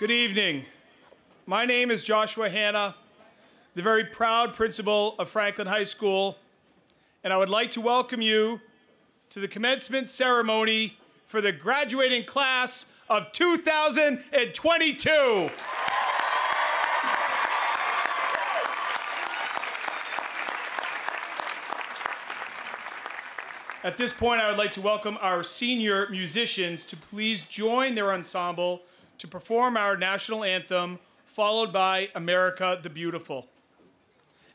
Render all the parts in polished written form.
Good evening. My name is Joshua Hanna, the very proud principal of Franklin High School, and I would like to welcome you to the commencement ceremony for the graduating class of 2022. At this point, I would like to welcome our senior musicians to please join their ensemble to perform our national anthem, followed by America the Beautiful.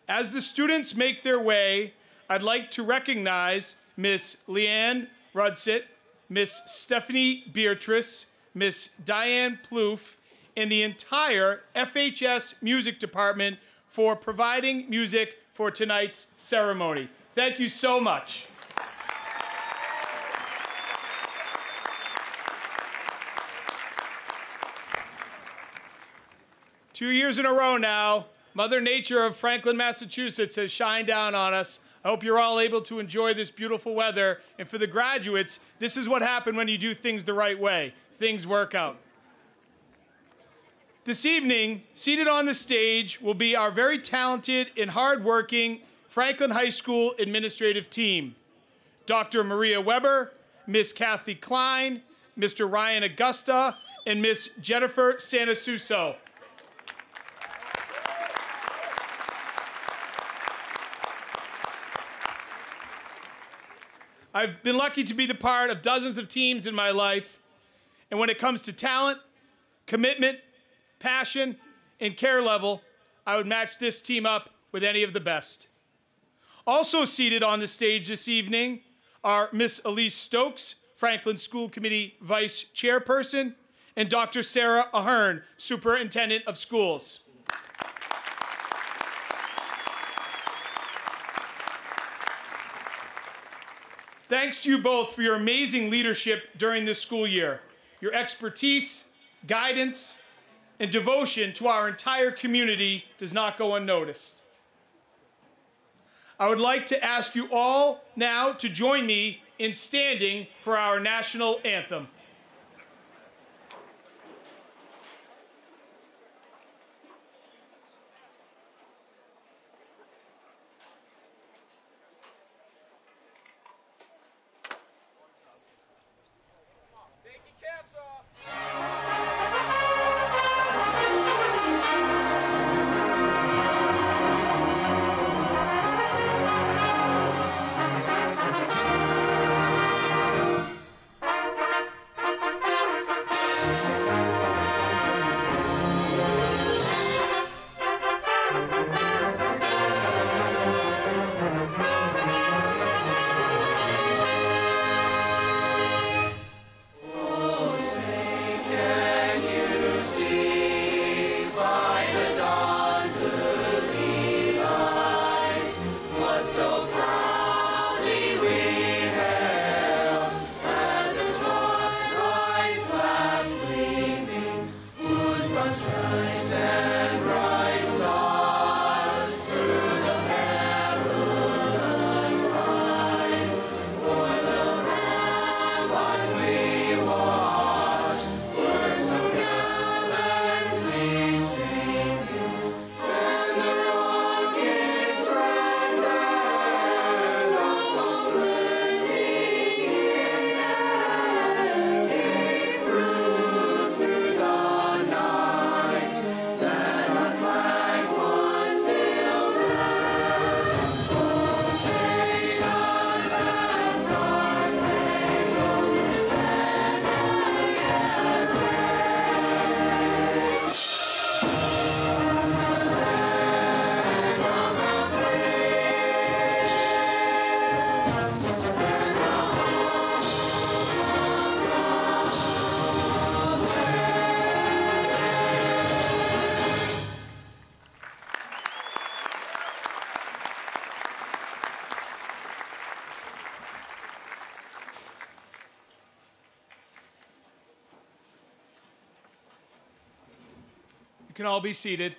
As the students make their way, I'd like to recognize Miss Leanne Rudsit, Miss Stephanie Beatrice, Miss Diane Plouffe, and the entire FHS Music Department for providing music for tonight's ceremony. Thank you so much. Two years in a row now, Mother Nature of Franklin, Massachusetts has shined down on us. I hope you're all able to enjoy this beautiful weather. And for the graduates, this is what happens when you do things the right way. Things work out. This evening, seated on the stage will be our very talented and hardworking Franklin High School administrative team. Dr. Maria Weber, Miss Kathy Klein, Mr. Ryan Augusta, and Miss Jennifer Sanasuso. I've been lucky to be the part of dozens of teams in my life, and when it comes to talent, commitment, passion, and care level, I would match this team up with any of the best. Also seated on the stage this evening are Miss Elise Stokes, Franklin School Committee Vice Chairperson, and Dr. Sarah Ahern, Superintendent of Schools. Thanks to you both for your amazing leadership during this school year. Your expertise, guidance, and devotion to our entire community does not go unnoticed. I would like to ask you all now to join me in standing for our national anthem. You can all be seated.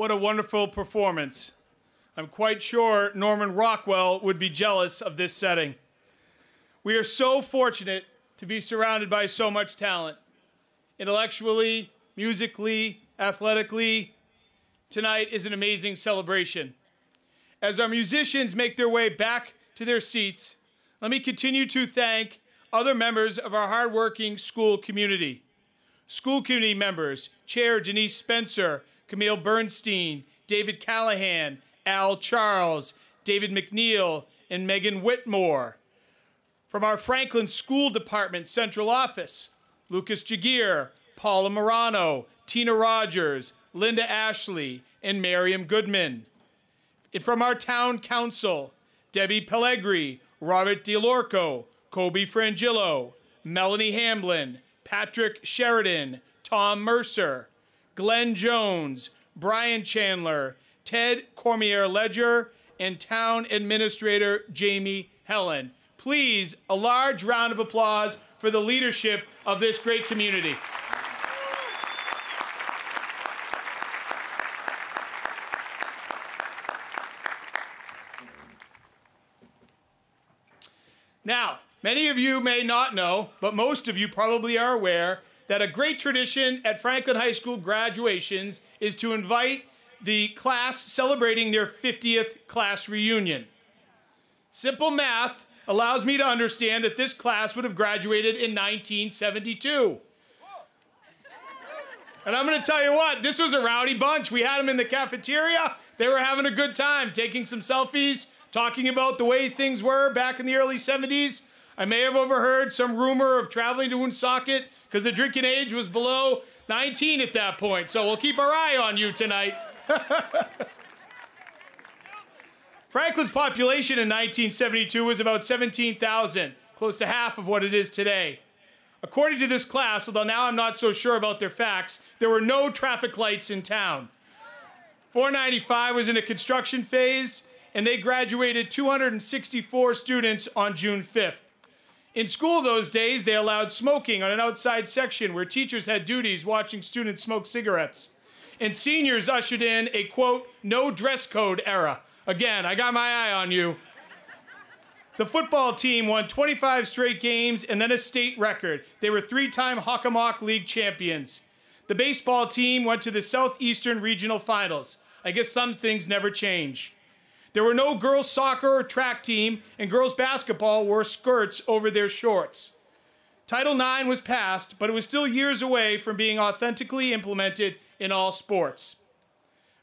What a wonderful performance. I'm quite sure Norman Rockwell would be jealous of this setting. We are so fortunate to be surrounded by so much talent. Intellectually, musically, athletically, tonight is an amazing celebration. As our musicians make their way back to their seats, let me continue to thank other members of our hardworking school community. School community members, Chair Denise Spencer, Camille Bernstein, David Callahan, Al Charles, David McNeil, and Megan Whitmore. From our Franklin School Department Central Office, Lucas Jagir, Paula Morano, Tina Rogers, Linda Ashley, and Miriam Goodman. And from our Town Council, Debbie Pellegri, Robert DeLorco, Kobe Frangillo, Melanie Hamblin, Patrick Sheridan, Tom Mercer, Glenn Jones, Brian Chandler, Ted Cormier-Ledger, and Town Administrator Jamie Helen. Please, a large round of applause for the leadership of this great community. Now, many of you may not know, but most of you probably are aware that a great tradition at Franklin High School graduations is to invite the class celebrating their 50th class reunion. Simple math allows me to understand that this class would have graduated in 1972. And I'm going to tell you what, this was a rowdy bunch. We had them in the cafeteria. They were having a good time, taking some selfies, talking about the way things were back in the early 70s. I may have overheard some rumor of traveling to Woonsocket because the drinking age was below 19 at that point. So we'll keep our eye on you tonight. Franklin's population in 1972 was about 17,000, close to half of what it is today. According to this class, although now I'm not so sure about their facts, there were no traffic lights in town. 495 was in a construction phase, and they graduated 264 students on June 5th. In school those days, they allowed smoking on an outside section where teachers had duties watching students smoke cigarettes. And seniors ushered in a, quote, no dress code era. Again, I got my eye on you. The football team won 25 straight games and then a state record. They were 3-time Hockomock League champions. The baseball team went to the Southeastern Regional Finals. I guess some things never change. There were no girls' soccer or track team, and girls' basketball wore skirts over their shorts. Title IX was passed, but it was still years away from being authentically implemented in all sports.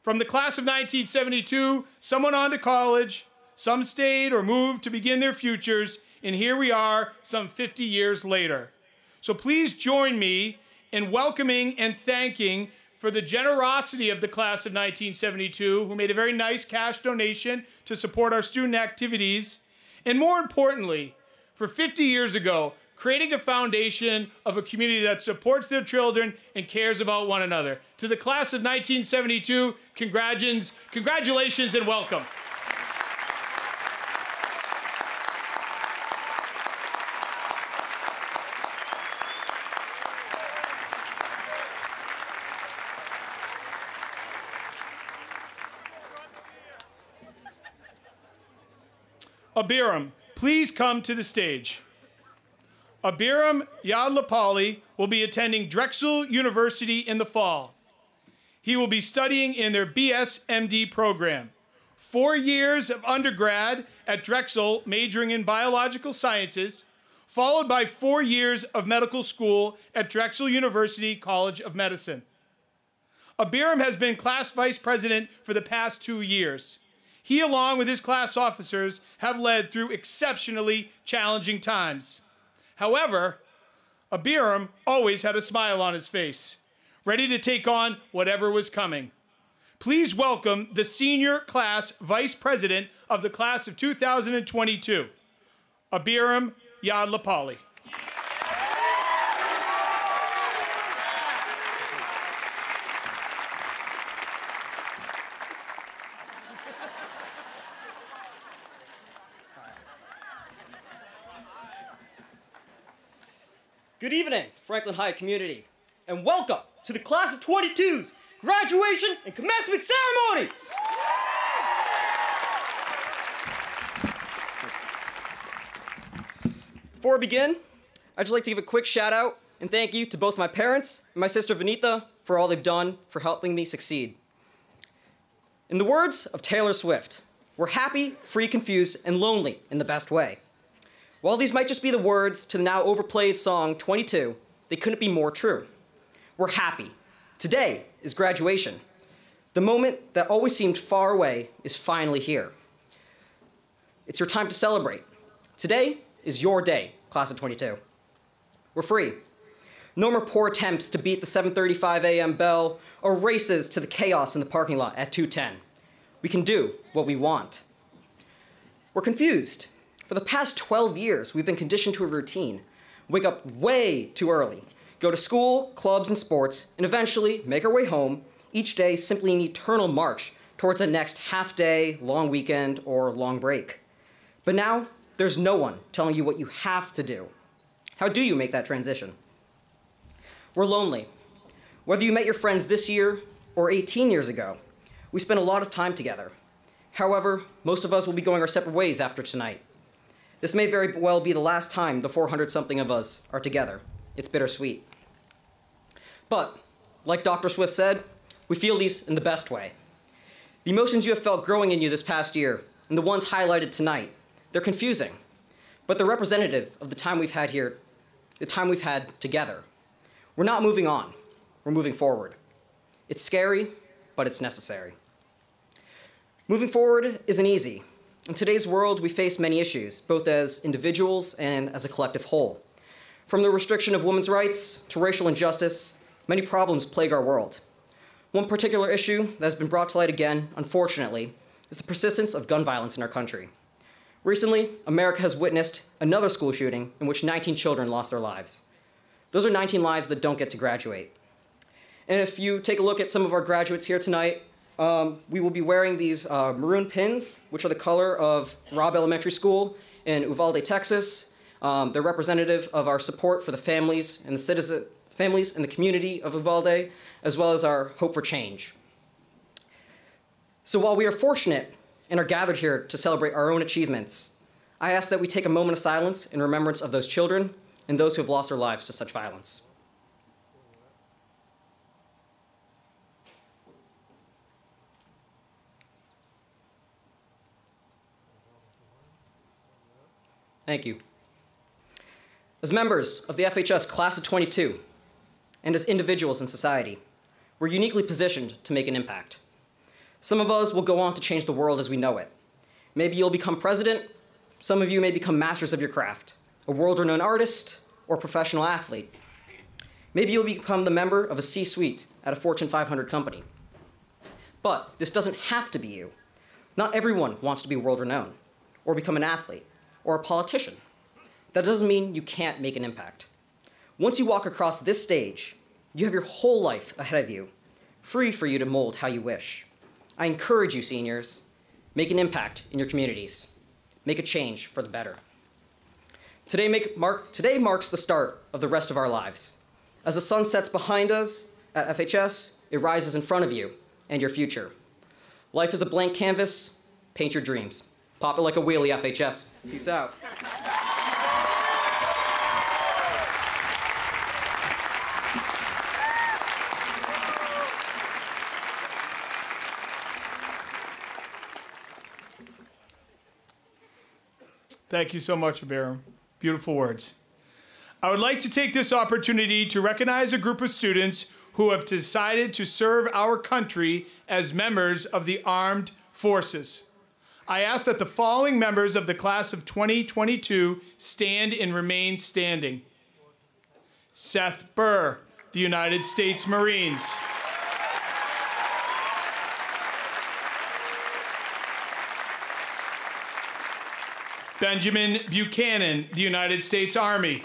From the class of 1972, some went on to college, some stayed or moved to begin their futures, and here we are some 50 years later. So please join me in welcoming and thanking for the generosity of the class of 1972, who made a very nice cash donation to support our student activities, and more importantly, for 50 years ago, creating a foundation of a community that supports their children and cares about one another. To the class of 1972, congratulations and welcome. Abiram, please come to the stage. Abiram Yadlapali will be attending Drexel University in the fall. He will be studying in their BS-MD program. 4 years of undergrad at Drexel, majoring in biological sciences, followed by 4 years of medical school at Drexel University College of Medicine. Abiram has been class vice president for the past 2 years. He, along with his class officers, have led through exceptionally challenging times. However, Abiram always had a smile on his face, ready to take on whatever was coming. Please welcome the senior class vice president of the class of 2022, Abiram Yadlapali. Good evening, Franklin High community, and welcome to the Class of 22's graduation and commencement ceremony! Before I begin, I'd just like to give a quick shout out and thank you to both my parents and my sister Vanitha for all they've done for helping me succeed. In the words of Taylor Swift, we're happy, free, confused, and lonely in the best way. While these might just be the words to the now overplayed song 22, they couldn't be more true. We're happy. Today is graduation. The moment that always seemed far away is finally here. It's your time to celebrate. Today is your day, class of 22. We're free. No more poor attempts to beat the 7:35 a.m. bell or races to the chaos in the parking lot at 2:10. We can do what we want. We're confused. For the past 12 years, we've been conditioned to a routine. Wake up way too early, go to school, clubs, and sports, and eventually make our way home, each day simply an eternal march towards the next half-day, long weekend, or long break. But now, there's no one telling you what you have to do. How do you make that transition? We're lonely. Whether you met your friends this year or 18 years ago, we spent a lot of time together. However, most of us will be going our separate ways after tonight. This may very well be the last time the 400-something of us are together. It's bittersweet. But, like Dr. Swift said, we feel these in the best way. The emotions you have felt growing in you this past year, and the ones highlighted tonight, they're confusing, but they're representative of the time we've had here, the time we've had together. We're not moving on, we're moving forward. It's scary, but it's necessary. Moving forward isn't easy. In today's world, we face many issues, both as individuals and as a collective whole. From the restriction of women's rights to racial injustice, many problems plague our world. One particular issue that has been brought to light again, unfortunately, is the persistence of gun violence in our country. Recently, America has witnessed another school shooting in which 19 children lost their lives. Those are 19 lives that don't get to graduate. And if you take a look at some of our graduates here tonight, we will be wearing these maroon pins, which are the color of Robb Elementary School in Uvalde, Texas. They're representative of our support for the families and the community of Uvalde, as well as our hope for change. So while we are fortunate and are gathered here to celebrate our own achievements, I ask that we take a moment of silence in remembrance of those children and those who have lost their lives to such violence. Thank you. As members of the FHS Class of 22, and as individuals in society, we're uniquely positioned to make an impact. Some of us will go on to change the world as we know it. Maybe you'll become president. Some of you may become masters of your craft, a world-renowned artist or professional athlete. Maybe you'll become the member of a C-suite at a Fortune 500 company. But this doesn't have to be you. Not everyone wants to be world-renowned or become an athlete or a politician. That doesn't mean you can't make an impact. Once you walk across this stage, you have your whole life ahead of you, free for you to mold how you wish. I encourage you, seniors, make an impact in your communities. Make a change for the better. Today marks the start of the rest of our lives. As the sun sets behind us at FHS, it rises in front of you and your future. Life is a blank canvas. Paint your dreams. Pop it like a wheelie, FHS. Peace out. Thank you so much, Abiram. Beautiful words. I would like to take this opportunity to recognize a group of students who have decided to serve our country as members of the armed forces. I ask that the following members of the class of 2022 stand and remain standing. Seth Burr, the United States Marines. Benjamin Buchanan, the United States Army.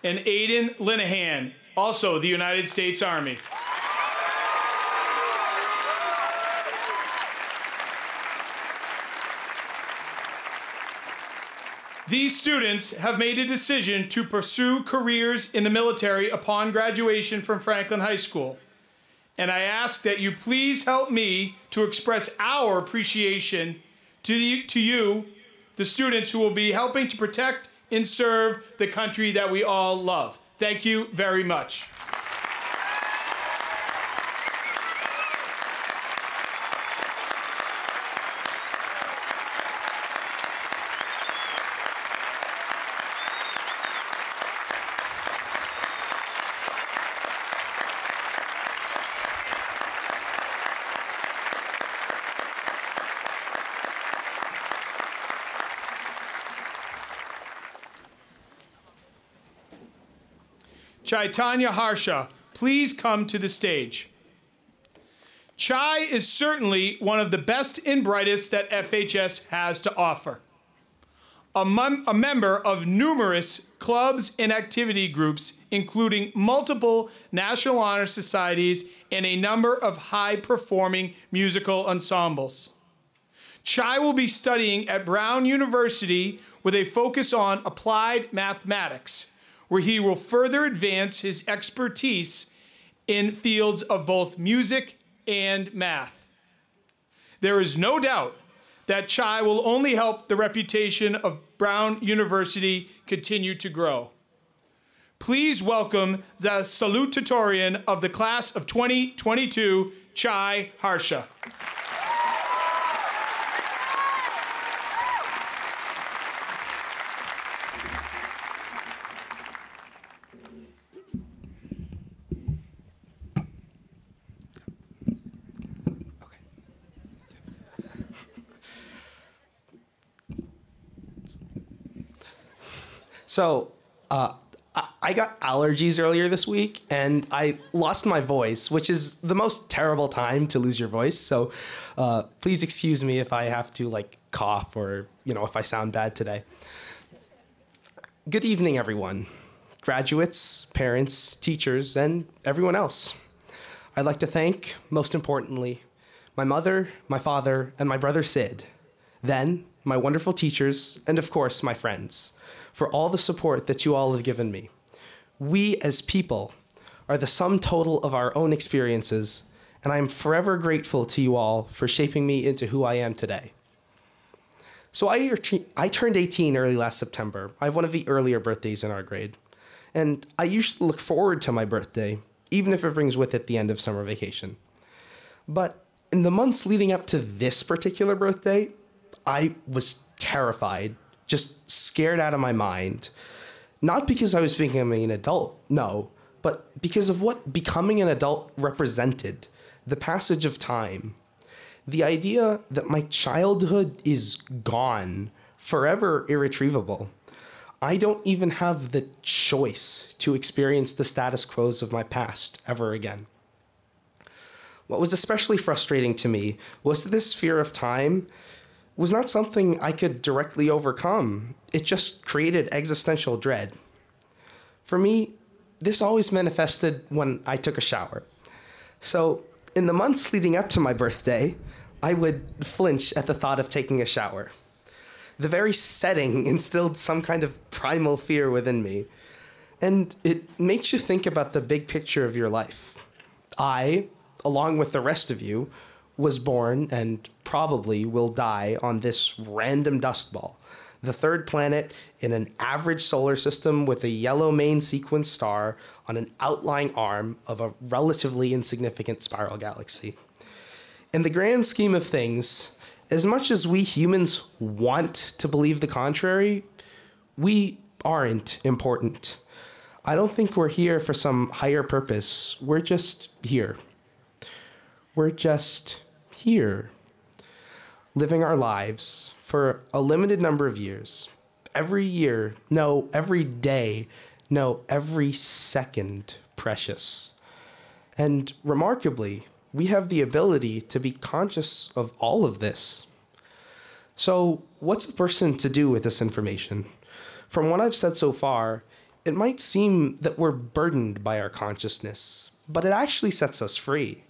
And Aiden Linehan, also the United States Army. These students have made a decision to pursue careers in the military upon graduation from Franklin High School. And I ask that you please help me to express our appreciation to you, the students who will be helping to protect and serve the country that we all love. Thank you very much. Chaitanya Harsha, please come to the stage. Chai is certainly one of the best and brightest that FHS has to offer. A member of numerous clubs and activity groups, including multiple National Honor Societies and a number of high-performing musical ensembles. Chai will be studying at Brown University with a focus on applied mathematics, where he will further advance his expertise in fields of both music and math. There is no doubt that Chai will only help the reputation of Brown University continue to grow. Please welcome the salutatorian of the class of 2022, Chai Harsha. So I I got allergies earlier this week, and I lost my voice, which is the most terrible time to lose your voice. So please excuse me if I have to like cough or, if I sound bad today. Good evening, everyone. Graduates, parents, teachers, and everyone else. I'd like to thank, most importantly, my mother, my father, and my brother Sid. Then, my wonderful teachers, and of course, my friends, for all the support that you all have given me. We, as people, are the sum total of our own experiences, and I am forever grateful to you all for shaping me into who I am today. So I turned 18 early last September. I have one of the earlier birthdays in our grade. And I usually look forward to my birthday, even if it brings with it the end of summer vacation. But in the months leading up to this particular birthday, I was terrified, just scared out of my mind. Not because I was becoming an adult, no, but because of what becoming an adult represented, the passage of time. The idea that my childhood is gone, forever irretrievable. I don't even have the choice to experience the status quos of my past ever again. What was especially frustrating to me was that this fear of time was not something I could directly overcome. It just created existential dread. For me, this always manifested when I took a shower. So, in the months leading up to my birthday, I would flinch at the thought of taking a shower. The very setting instilled some kind of primal fear within me. And it makes you think about the big picture of your life. I, along with the rest of you, was born and probably will die on this random dust ball, the third planet in an average solar system with a yellow main sequence star on an outlying arm of a relatively insignificant spiral galaxy. In the grand scheme of things, as much as we humans want to believe the contrary, we aren't important. I don't think we're here for some higher purpose. We're just here. We're just here, living our lives for a limited number of years. Every year, no, every day, no, every second precious. And remarkably, we have the ability to be conscious of all of this. So, what's a person to do with this information? From what I've said so far, it might seem that we're burdened by our consciousness, but it actually sets us free.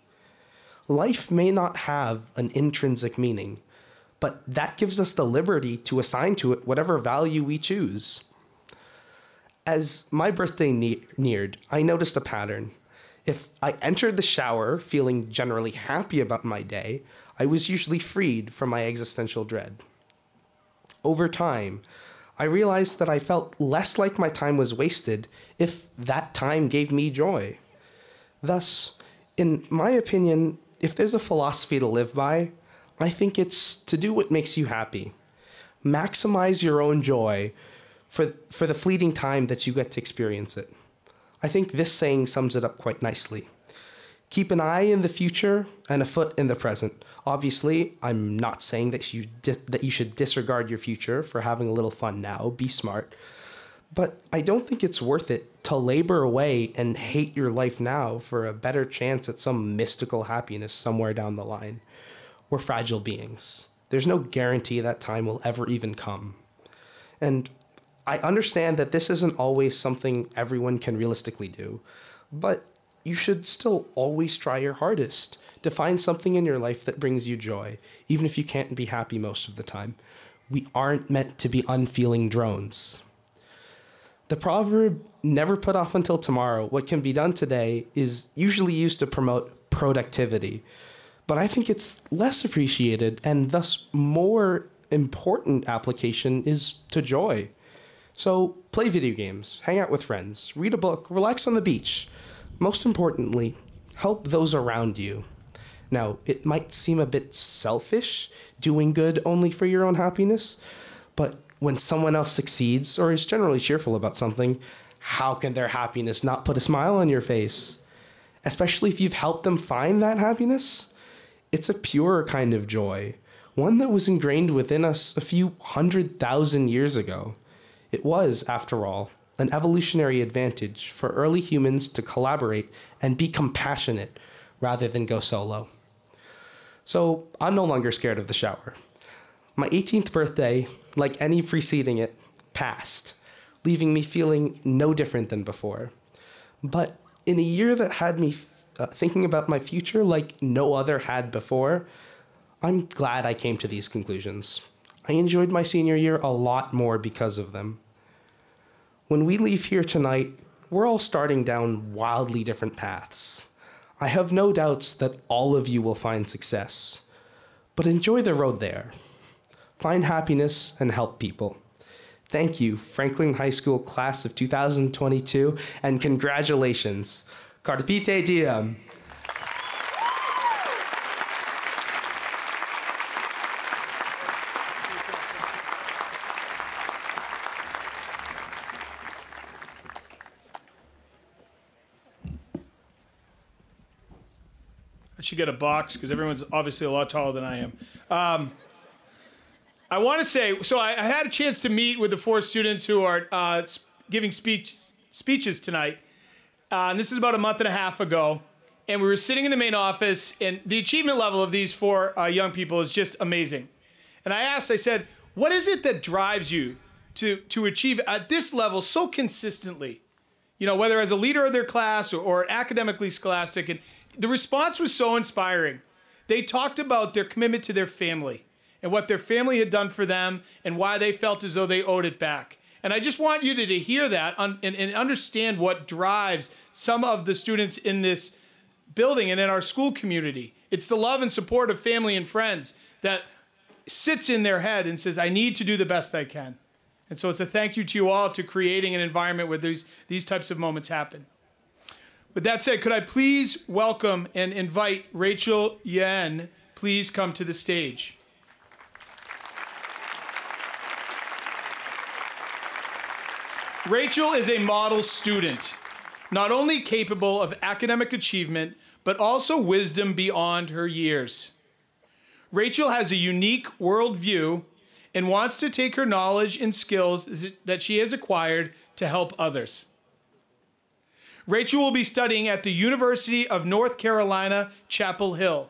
Life may not have an intrinsic meaning, but that gives us the liberty to assign to it whatever value we choose. As my birthday neared, I noticed a pattern. If I entered the shower feeling generally happy about my day, I was usually freed from my existential dread. Over time, I realized that I felt less like my time was wasted if that time gave me joy. Thus, in my opinion, if there's a philosophy to live by, I think it's to do what makes you happy. Maximize your own joy for the fleeting time that you get to experience it. I think this saying sums it up quite nicely. Keep an eye in the future and a foot in the present. Obviously, I'm not saying that you should disregard your future for having a little fun now. Be smart. But I don't think it's worth it to labor away and hate your life now for a better chance at some mystical happiness somewhere down the line. We're fragile beings. There's no guarantee that time will ever even come. And I understand that this isn't always something everyone can realistically do, but you should still always try your hardest to find something in your life that brings you joy, even if you can't be happy most of the time. We aren't meant to be unfeeling drones. The proverb, never put off until tomorrow, what can be done today, is usually used to promote productivity. But I think it's less appreciated and thus more important application is to joy. So play video games, hang out with friends, read a book, relax on the beach. Most importantly, help those around you. Now, it might seem a bit selfish, doing good only for your own happiness, but when someone else succeeds or is generally cheerful about something, how can their happiness not put a smile on your face? Especially if you've helped them find that happiness. It's a pure kind of joy, one that was ingrained within us a few 100,000 years ago. It was, after all, an evolutionary advantage for early humans to collaborate and be compassionate rather than go solo. So I'm no longer scared of the shower. My 18th birthday, like any preceding it, passed, leaving me feeling no different than before. But in a year that had me thinking about my future like no other had before, I'm glad I came to these conclusions. I enjoyed my senior year a lot more because of them. When we leave here tonight, we're all starting down wildly different paths. I have no doubts that all of you will find success, but enjoy the road there. Find happiness and help people. Thank you, Franklin High School class of 2022, and congratulations. Carpe diem. I should get a box because everyone's obviously a lot taller than I am. I want to say, so I had a chance to meet with the 4 students who are giving speeches tonight. And this is about a month and a half ago. And we were sitting in the main office, and the achievement level of these 4 young people is just amazing. And I said, what is it that drives you to achieve at this level so consistently? You know, whether as a leader of their class or academically scholastic. And the response was so inspiring. They talked about their commitment to their family and what their family had done for them and why they felt as though they owed it back. And I just want you to hear that and understand what drives some of the students in this building and in our school community. It's the love and support of family and friends that sits in their head and says, I need to do the best I can. And so it's a thank you to you all to creating an environment where these types of moments happen. With that said, could I please welcome and invite Rachel Yen, please come to the stage. Rachel is a model student, not only capable of academic achievement, but also wisdom beyond her years. Rachel has a unique worldview and wants to take her knowledge and skills that she has acquired to help others. Rachel will be studying at the University of North Carolina, Chapel Hill,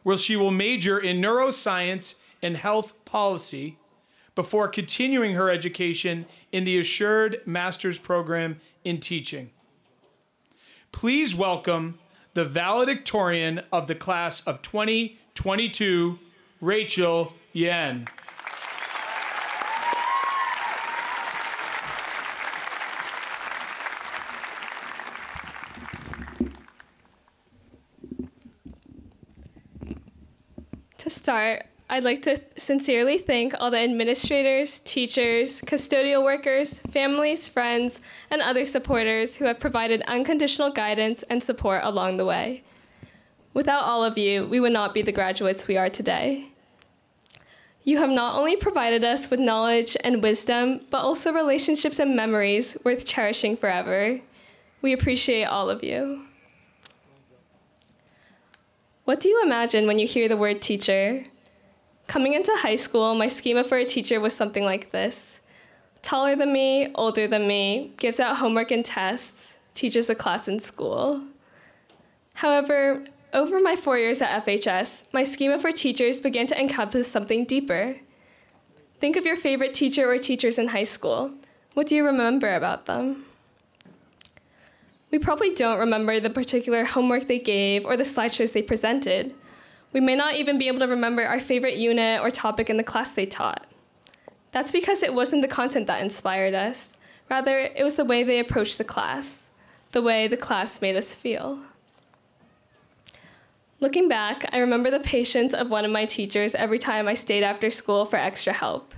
where she will major in neuroscience and health policy before continuing her education in the Assured Master's Program in Teaching. Please welcome the valedictorian of the class of 2022, Rachel Yen. To start, I'd like to sincerely thank all the administrators, teachers, custodial workers, families, friends, and other supporters who have provided unconditional guidance and support along the way. Without all of you, we would not be the graduates we are today. You have not only provided us with knowledge and wisdom, but also relationships and memories worth cherishing forever. We appreciate all of you. What do you imagine when you hear the word teacher? Coming into high school, my schema for a teacher was something like this. Taller than me, older than me, gives out homework and tests, teaches a class in school. However, over my 4 years at FHS, my schema for teachers began to encompass something deeper. Think of your favorite teacher or teachers in high school. What do you remember about them? We probably don't remember the particular homework they gave or the slideshows they presented. We may not even be able to remember our favorite unit or topic in the class they taught. That's because it wasn't the content that inspired us. Rather, it was the way they approached the class, the way the class made us feel. Looking back, I remember the patience of one of my teachers every time I stayed after school for extra help.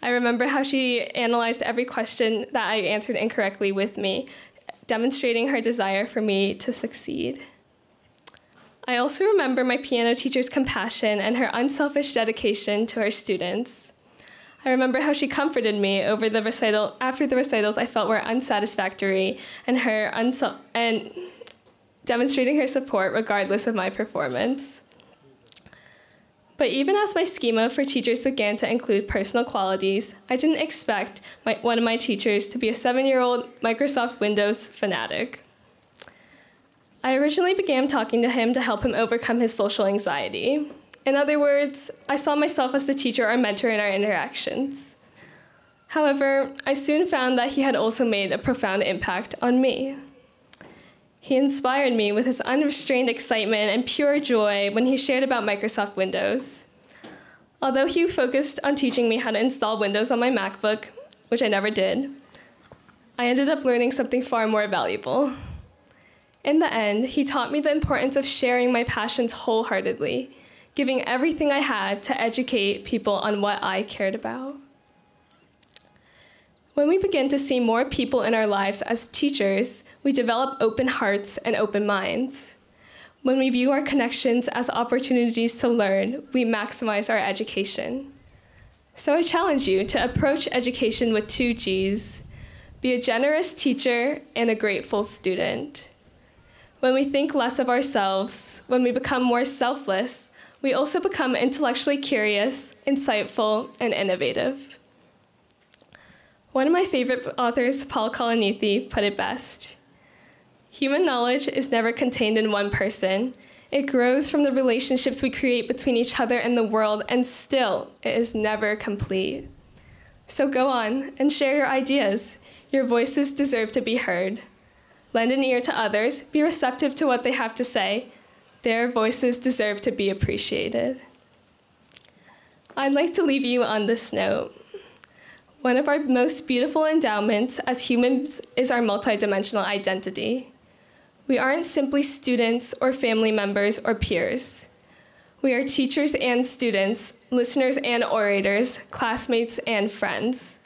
I remember how she analyzed every question that I answered incorrectly with me, demonstrating her desire for me to succeed. I also remember my piano teacher's compassion and her unselfish dedication to her students. I remember how she comforted me after the recitals I felt were unsatisfactory, and demonstrating her support regardless of my performance. But even as my schema for teachers began to include personal qualities, I didn't expect one of my teachers to be a 7-year-old Microsoft Windows fanatic. I originally began talking to him to help him overcome his social anxiety. In other words, I saw myself as the teacher or mentor in our interactions. However, I soon found that he had also made a profound impact on me. He inspired me with his unrestrained excitement and pure joy when he shared about Microsoft Windows. Although he focused on teaching me how to install Windows on my MacBook, which I never did, I ended up learning something far more valuable. In the end, he taught me the importance of sharing my passions wholeheartedly, giving everything I had to educate people on what I cared about. When we begin to see more people in our lives as teachers, we develop open hearts and open minds. When we view our connections as opportunities to learn, we maximize our education. So I challenge you to approach education with 2 G's. Be a generous teacher and a grateful student. When we think less of ourselves, when we become more selfless, we also become intellectually curious, insightful, and innovative. One of my favorite authors, Paul Kalanithi, put it best. Human knowledge is never contained in one person. It grows from the relationships we create between each other and the world, and still, it is never complete. So go on and share your ideas. Your voices deserve to be heard. Lend an ear to others. Be receptive to what they have to say. Their voices deserve to be appreciated. I'd like to leave you on this note. One of our most beautiful endowments as humans is our multidimensional identity. We aren't simply students or family members or peers. We are teachers and students, listeners and orators, classmates and friends.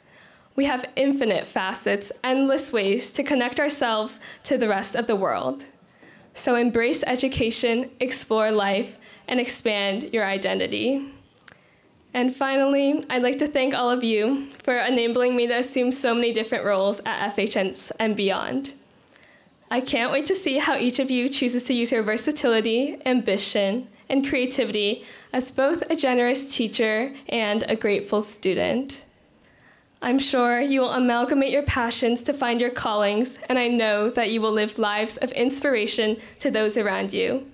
We have infinite facets, endless ways to connect ourselves to the rest of the world. So embrace education, explore life, and expand your identity. And finally, I'd like to thank all of you for enabling me to assume so many different roles at FHS and beyond. I can't wait to see how each of you chooses to use your versatility, ambition, and creativity as both a generous teacher and a grateful student. I'm sure you will amalgamate your passions to find your callings, and I know that you will live lives of inspiration to those around you.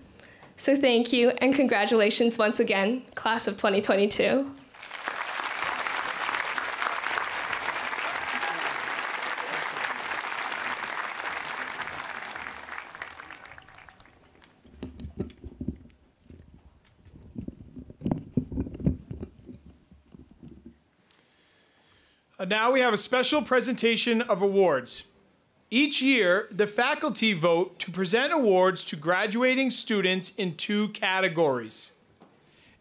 So thank you, and congratulations once again, class of 2022. Now we have a special presentation of awards. Each year, the faculty vote to present awards to graduating students in 2 categories.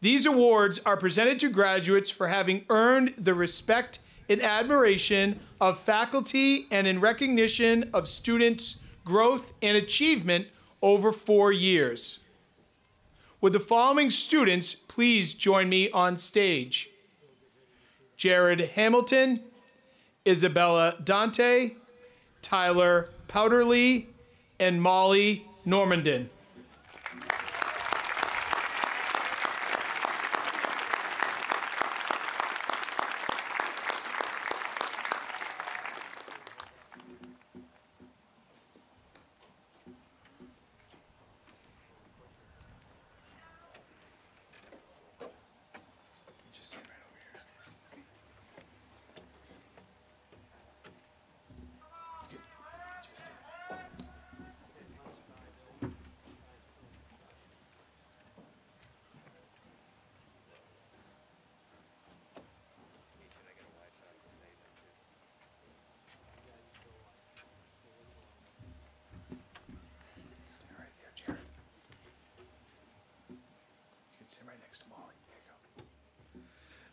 These awards are presented to graduates for having earned the respect and admiration of faculty and in recognition of students' growth and achievement over 4 years. Would the following students please join me on stage? Jared Hamilton, Isabella Dante, Tyler Powderly, and Molly Normandin.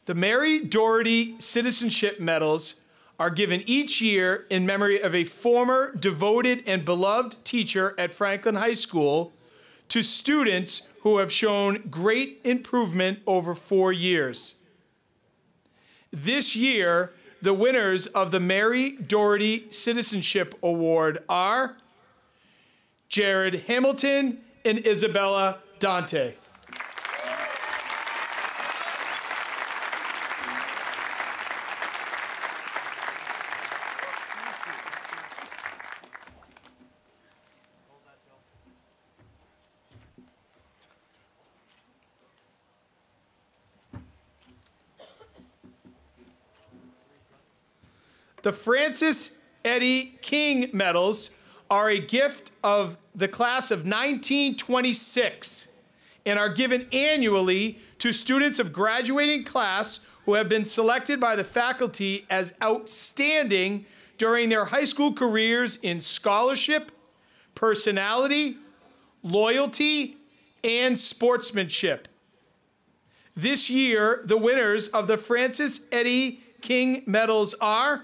The Mary Doherty Citizenship Medals are given each year in memory of a former devoted and beloved teacher at Franklin High School to students who have shown great improvement over 4 years. This year, the winners of the Mary Doherty Citizenship Award are Jared Hamilton and Isabella Dante. The Francis Eddie King medals are a gift of the class of 1926 and are given annually to students of graduating class who have been selected by the faculty as outstanding during their high school careers in scholarship, personality, loyalty, and sportsmanship. This year, the winners of the Francis Eddie King medals are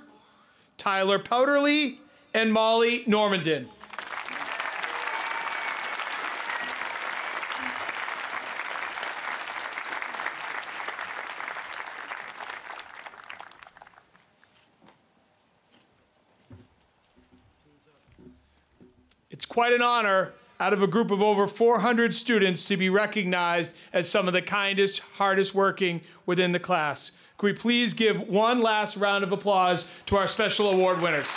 Tyler Powderly and Molly Normandin. It's quite an honor out of a group of over 400 students to be recognized as some of the kindest, hardest working within the class. Can we please give one last round of applause to our special award winners?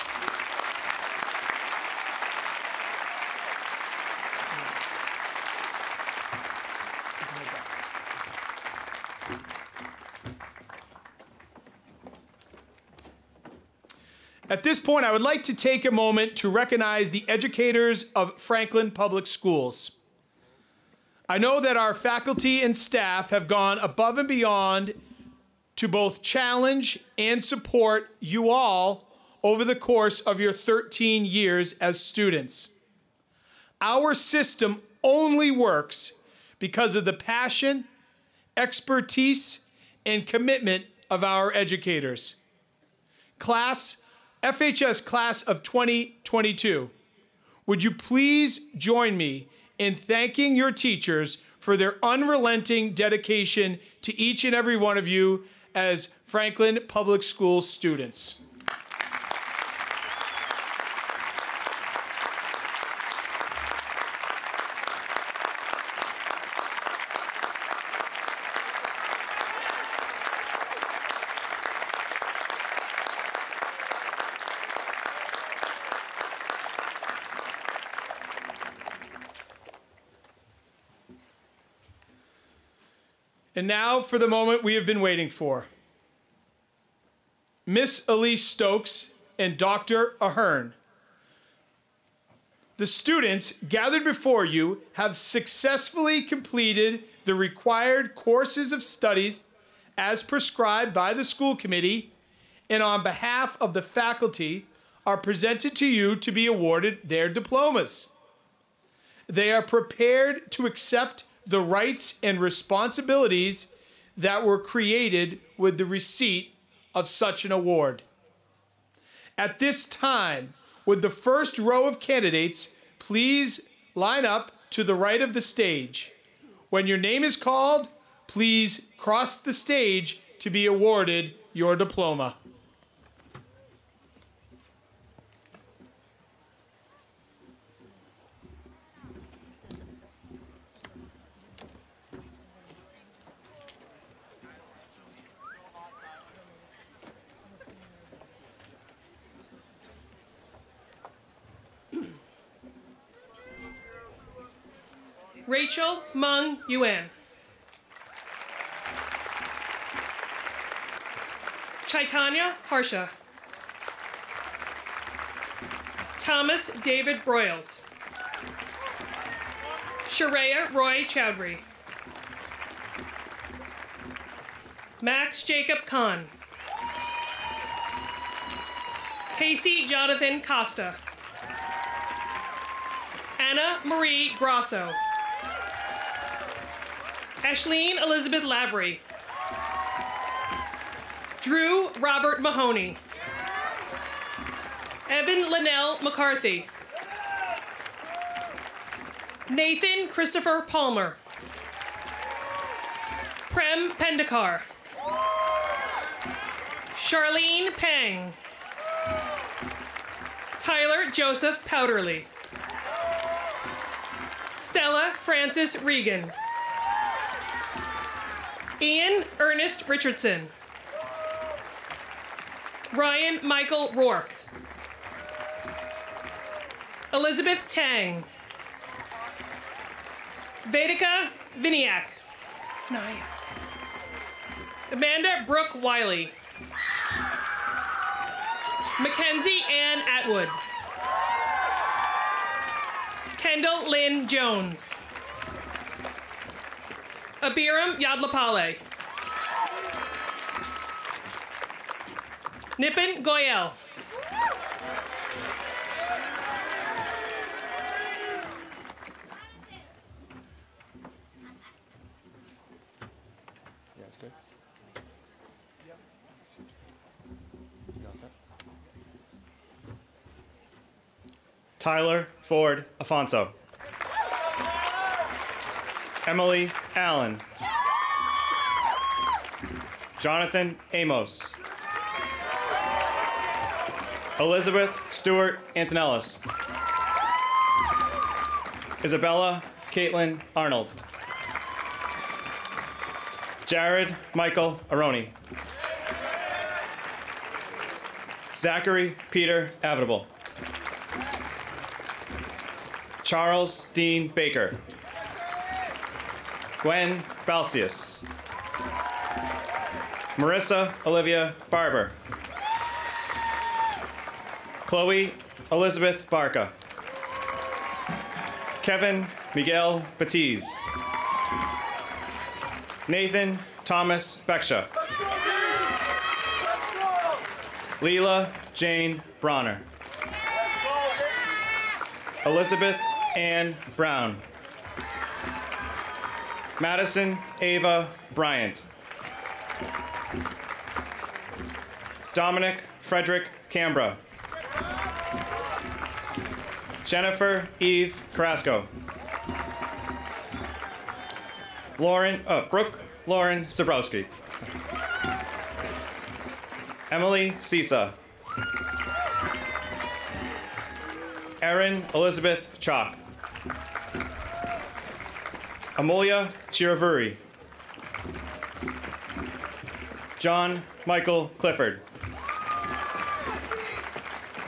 At this point, I would like to take a moment to recognize the educators of Franklin Public Schools. I know that our faculty and staff have gone above and beyond to both challenge and support you all over the course of your 13 years as students. Our system only works because of the passion, expertise, and commitment of our educators. FHS Class of 2022, would you please join me in thanking your teachers for their unrelenting dedication to each and every one of you as Franklin Public School students. And now for the moment we have been waiting for. Miss Elise Stokes and Dr. Ahern. The students gathered before you have successfully completed the required courses of studies as prescribed by the school committee, and on behalf of the faculty are presented to you to be awarded their diplomas. They are prepared to accept the rights and responsibilities that were created with the receipt of such an award. At this time, would the first row of candidates please line up to the right of the stage? When your name is called, please cross the stage to be awarded your diploma. Rachel Mung Yuan. Chaitanya Harsha. Thomas David Broyles. Shareya Roy Chowdhury. Max Jacob Khan. Casey Jonathan Costa. Anna Marie Grosso. Ashleen Elizabeth Lavery. Drew Robert Mahoney. Evan Linnell McCarthy. Nathan Christopher Palmer. Prem Pendekar. Charlene Pang. Tyler Joseph Powderly. Stella Francis Regan. Ian Ernest Richardson. Ryan Michael Rourke. Elizabeth Tang. Vedika Vinayak. Amanda Brooke Wiley. Mackenzie Ann Atwood. Kendall Lynn Jones. Abiram Yadlapale. Nipin Goyel. Tyler Ford Afonso. Emily Allen. Jonathan Amos. Elizabeth Stewart Antonellis. Isabella Caitlin Arnold. Jared Michael Aroni. Zachary Peter Avitable. Charles Dean Baker. Gwen Balsius. Marissa Olivia Barber. Chloe Elizabeth Barca. Kevin Miguel Batiz. Nathan Thomas Becksha. Leela Jane Bronner. Elizabeth Ann Brown. Madison Ava Bryant. Dominic Frederick Cambra. Jennifer Eve Carrasco. Brooke Lauren Zabrowski. Emily Sisa. Erin Elizabeth Chalk. Amolia Chiravuri. John Michael Clifford.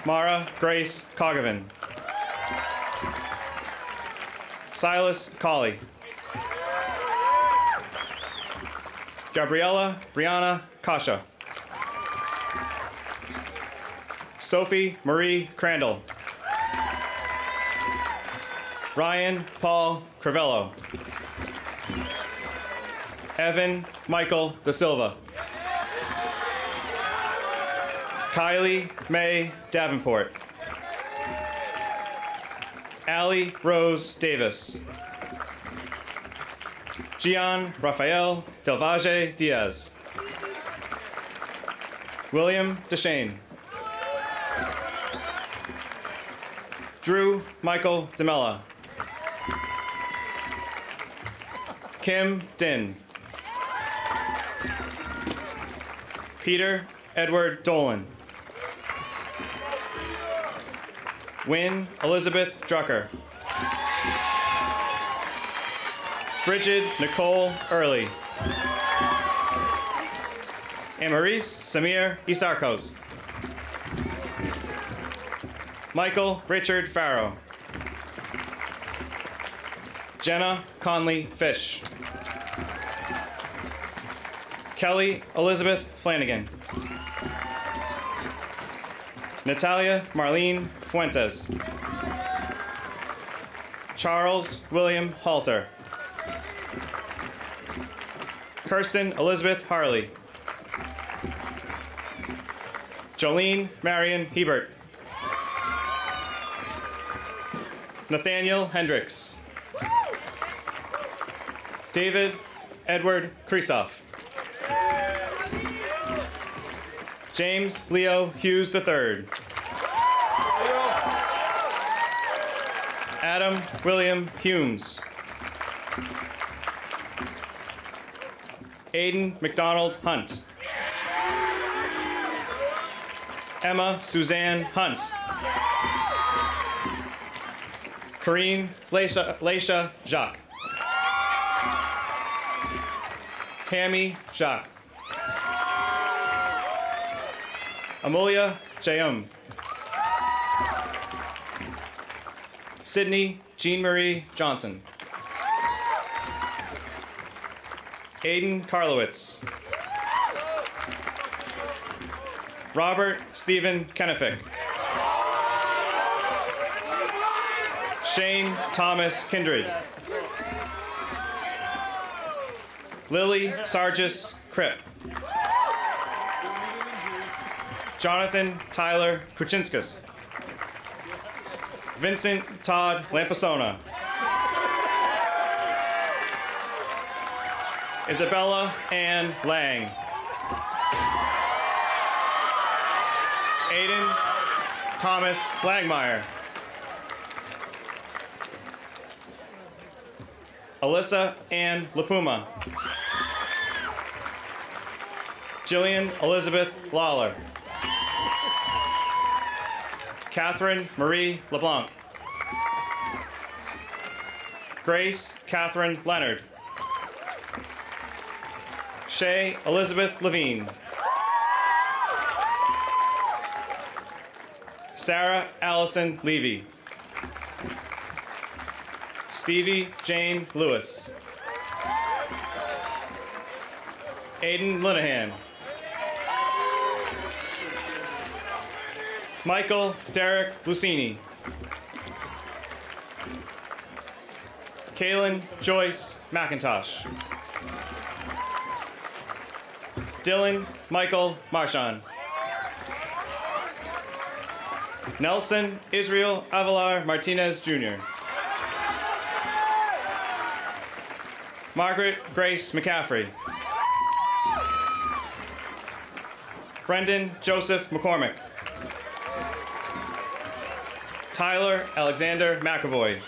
Mara Grace Cogovan. Silas Colley. Gabriella Brianna Kasha. Sophie Marie Crandall. Ryan Paul Crivello. Evan Michael Da Silva. Kylie Mae Davenport. Allie Rose Davis. Gian Rafael Delvage Diaz. William Deshane. Drew Michael DeMella. Kim Din. Peter Edward Dolan. Wynn Elizabeth Drucker. Bridget Nicole Early. Amaris Samir Isarkos. Michael Richard Farrow. Jenna Conley Fish. Kelly Elizabeth Flanagan. Natalia Marlene Fuentes. Charles William Halter. Kirsten Elizabeth Harley. Jolene Marion Hebert. Nathaniel Hendricks. David Edward Kristoff. James Leo Hughes III. Adam William Humes. Aiden McDonald Hunt. Emma Suzanne Hunt. Corrine Leisha Jacques. Tammy Jacques. Amelia Jayum. Sydney Jean-Marie Johnson. Aiden Karlowitz. Robert Stephen Kennefick. Shane Thomas Kindred. Lily Sargis Kripp. Jonathan Tyler Kuchinskas. Vincent Todd Lampasona. Isabella Ann Lang. Aiden Thomas Langmeyer. Alyssa Ann Lapuma. Jillian Elizabeth Lawler. Catherine Marie LeBlanc. Grace Catherine Leonard. Shay Elizabeth Levine. Sarah Allison Levy. Stevie Jane Lewis. Aiden Linehan. Michael Derek Lucini. Kaylin Joyce McIntosh. Dylan Michael Marchand. Nelson Israel Avalar Martinez Jr. Margaret Grace McCaffrey. Brendan Joseph McCormick. Tyler Alexander McAvoy.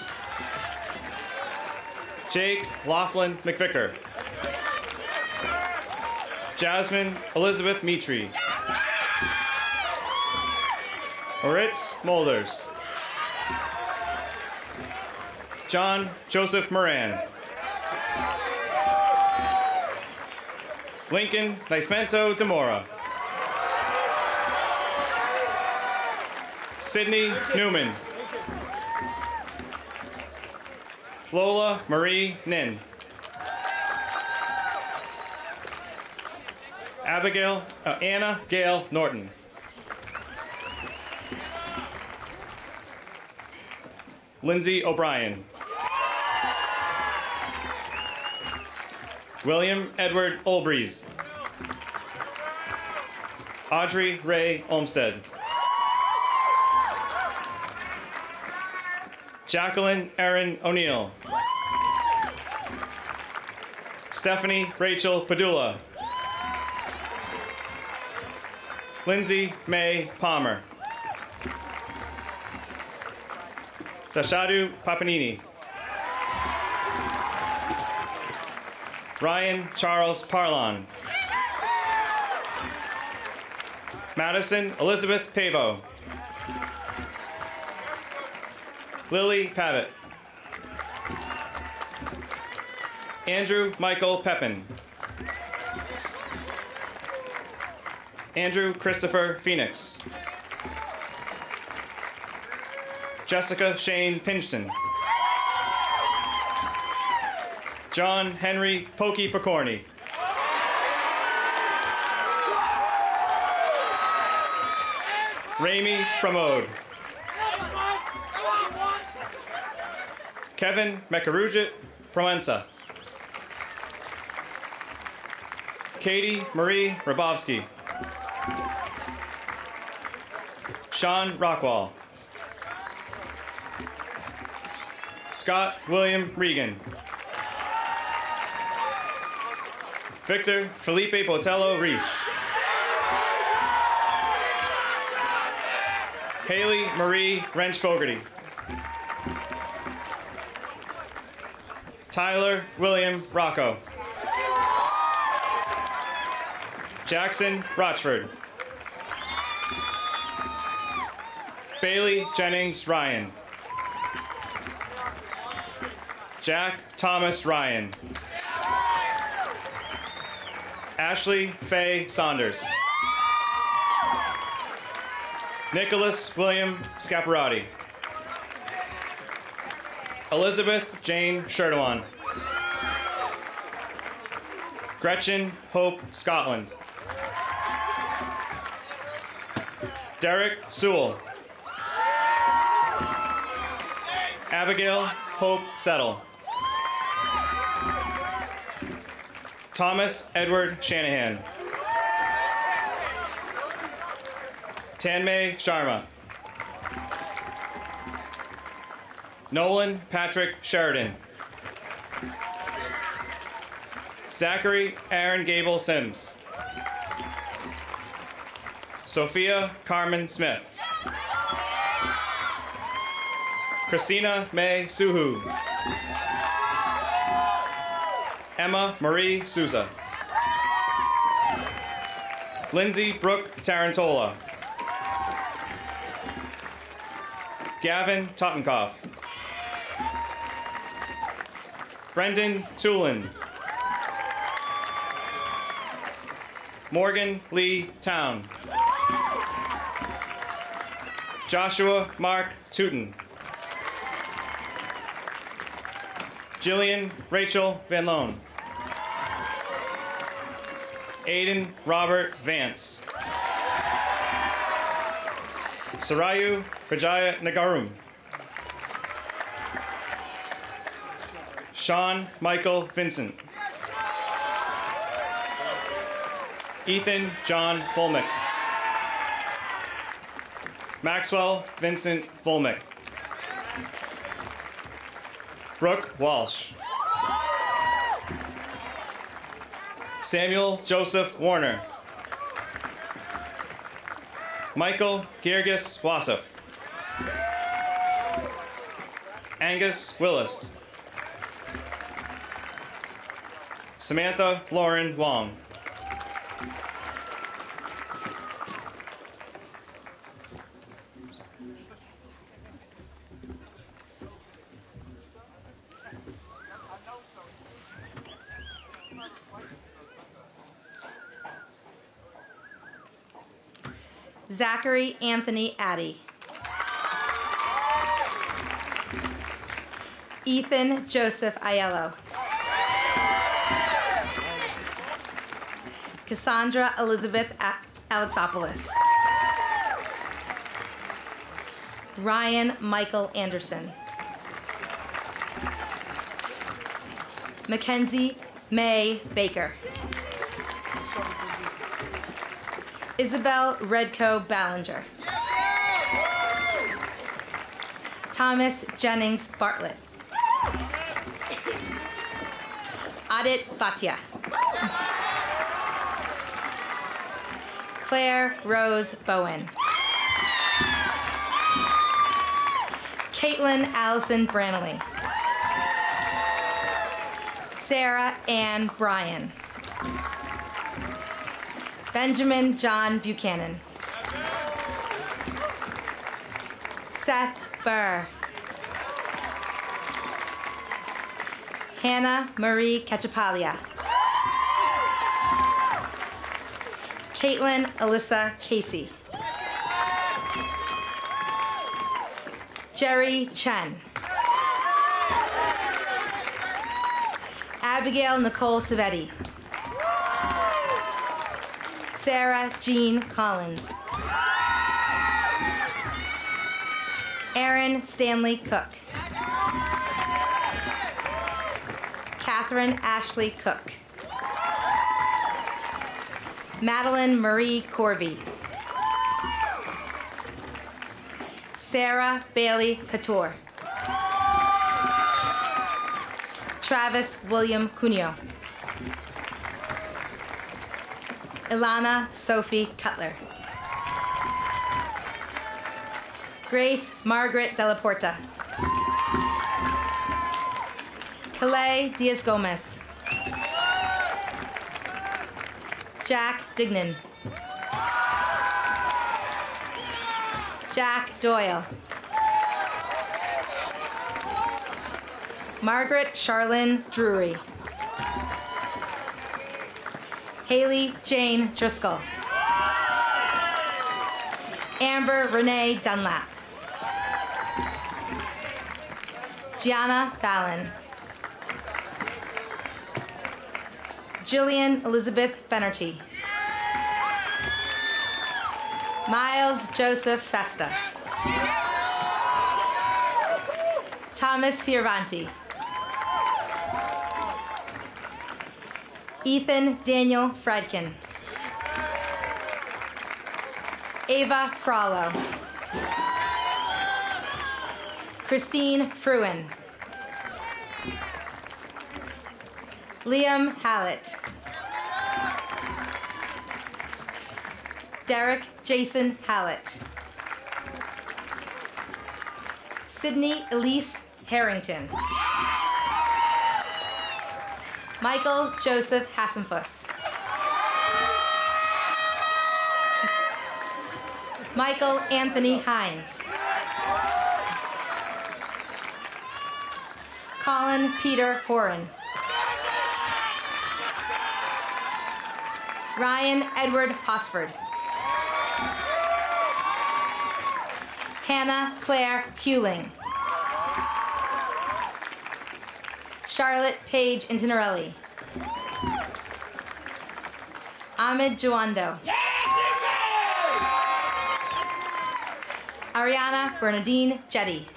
Jake Laughlin McVicker. Jasmine Elizabeth Mitri. Moritz Molders. John Joseph Moran. Lincoln Nascimento Demora. Sydney Newman. Lola Marie Nin. Anna Gail Norton. Lindsay O'Brien. William Edward Olbreeze. Audrey Ray Olmsted. Jacqueline Erin O'Neill. Stephanie Rachel Padula. Lindsay May Palmer. Dashadu Papanini. Ryan Charles Parlon. Madison Elizabeth Pavo. Lily Pavitt. Andrew Michael Pepin. Andrew Christopher Phoenix. Jessica Shane Pinchton. John Henry Pokey Picorni. Ramy Pramode. Kevin Mekarujit Proenza. Katie Marie Rabovsky. Sean Rockwall. Scott William Regan. Victor Felipe Botello Reese. Haley Marie Wrench Fogarty. Tyler William Rocco. Jackson Rochford. Bailey Jennings Ryan. Jack Thomas Ryan. Ashley Faye Saunders. Nicholas William Scaparati. Elizabeth Jane Sherdowan. Gretchen Hope Scotland. Derek Sewell. Abigail Hope Settle. Thomas Edward Shanahan. Tanmay Sharma. Nolan Patrick Sheridan. Zachary Aaron Gable Sims. Sophia Carmen Smith. Christina May Suhu. Emma Marie Souza. Lindsay Brooke Tarantola. Gavin Tottenkoff. Brendan Tulin. Morgan Lee Town. Joshua Mark Tooten. Jillian Rachel Van Loan. Aiden Robert Vance. Sarayu Vijaya Nagarum. Sean Michael Vincent. Ethan John Volmick. Maxwell Vincent Volmick. Brooke Walsh. Samuel Joseph Warner. Michael Girgis Wasif. Angus Willis. Samantha Lauren Wong. Zachary Anthony Addy. Ethan Joseph Aiello. Cassandra Elizabeth Alexopoulos. Ryan Michael Anderson. Mackenzie May Baker. Isabel Redco Ballinger. Thomas Jennings Bartlett. Adit Bhatia. Claire Rose Bowen. Caitlin Allison Branley. Sarah Ann Bryan. Benjamin John Buchanan. Seth Burr. Hannah Marie Cachapalia. Caitlin Alyssa Casey. Jerry Chen. Abigail Nicole Savetti. Sarah Jean Collins. Aaron Stanley Cook. Catherine Ashley Cook. Madeline Marie Corby. Sarah Bailey Couture. Travis William Cuneo. Ilana Sophie Cutler. Grace Margaret Della Porta. Calais Diaz Gomez. Jack Dignan. Jack Doyle. Margaret Charlene Drury. Haley Jane Driscoll. Amber Renee Dunlap. Gianna Fallon. Jillian Elizabeth Fenerty. Miles Joseph Festa. Thomas Fioravanti. Ethan Daniel Fredkin. Ava Frollo. Christine Fruin. Liam Hallett. Derek Jason Hallett. Sydney Elise Harrington. Michael Joseph Hassenfuss. Michael Anthony Hines. Colin Peter Horan. Ryan Edward Hosford. Hannah Claire Hewling. Charlotte Paige Intinarelli. Ahmed Juando. Ariana Bernadine Jetty.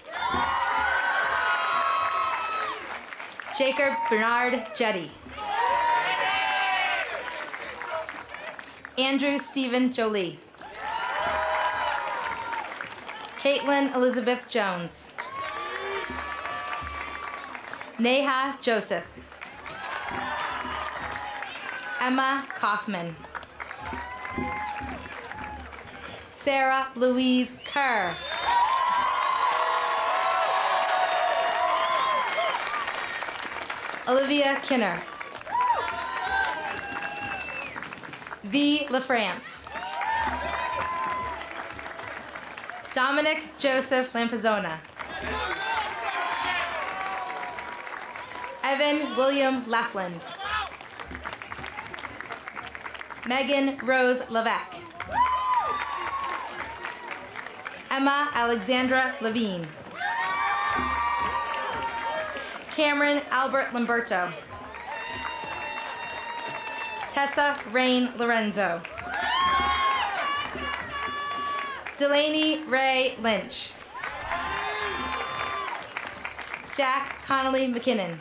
Jacob Bernard Jetty. Andrew Stephen Jolie. Caitlin Elizabeth Jones. Neha Joseph. Emma Kaufman. Sarah Louise Kerr. Olivia Kinner. V. LaFrance. Dominic Joseph Lampazona. Evan William Laffland. Megan Rose Levesque. Emma Alexandra Levine. Cameron Albert Lamberto. Tessa Rain Lorenzo. Delaney Ray Lynch. Jack Connolly McKinnon.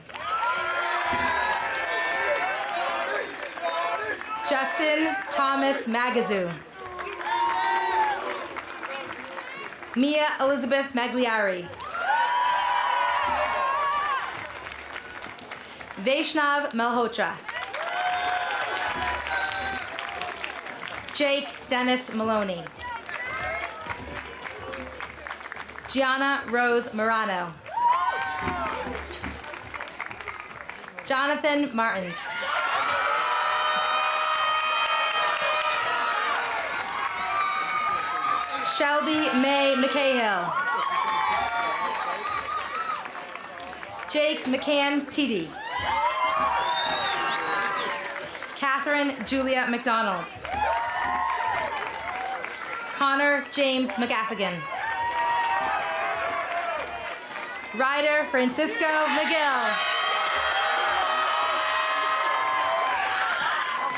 Justin Thomas Magazoo. Mia Elizabeth Magliari. Vaishnav Malhotra. Jake Dennis Maloney. Gianna Rose Morano. Jonathan Martins. Shelby May McCahill. Jake McCann Titi. Catherine Julia McDonald. Connor James McGaffigan. Ryder Francisco McGill.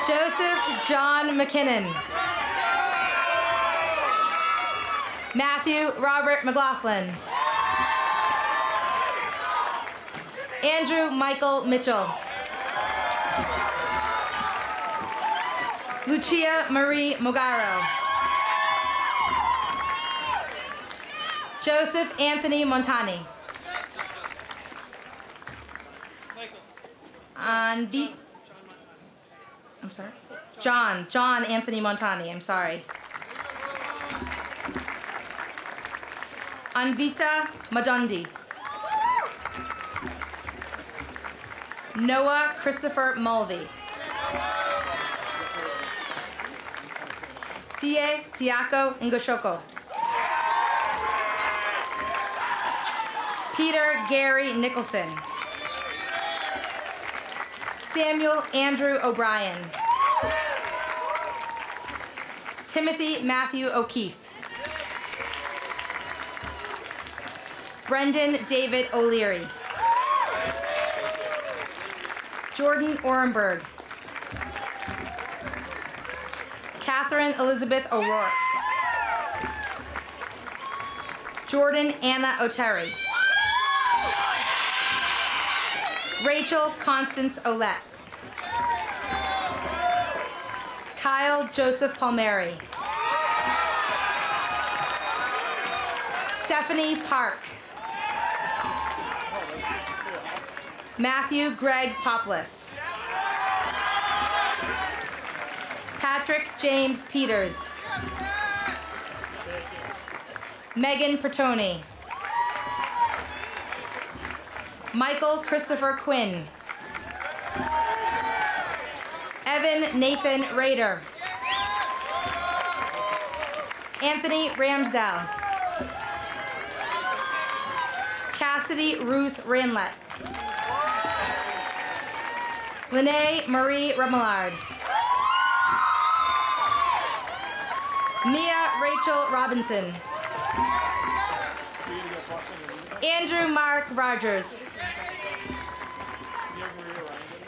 Joseph John McKinnon. Matthew Robert McLaughlin. Andrew Michael Mitchell. Lucia Marie Mogaro. Joseph Anthony Montani. I'm sorry? John Anthony Montani, I'm sorry. Anvita Madundi. Noah Christopher Mulvey. Tie Tiako Ngoshoko. Peter Gary Nicholson. Samuel Andrew O'Brien. Timothy Matthew O'Keefe. Brendan David O'Leary. Jordan Orenberg. Catherine Elizabeth O'Rourke. Jordan Anna Oteri. Rachel Constance Olette. Kyle Joseph Palmieri. Stephanie Park. Matthew Greg Poplis. Patrick James Peters. Megan Pertoni. Michael Christopher Quinn. Evan Nathan Rader. Anthony Ramsdale. Cassidy Ruth Ranlett. Lene Marie Remillard. Mia Rachel Robinson. Andrew Mark Rogers.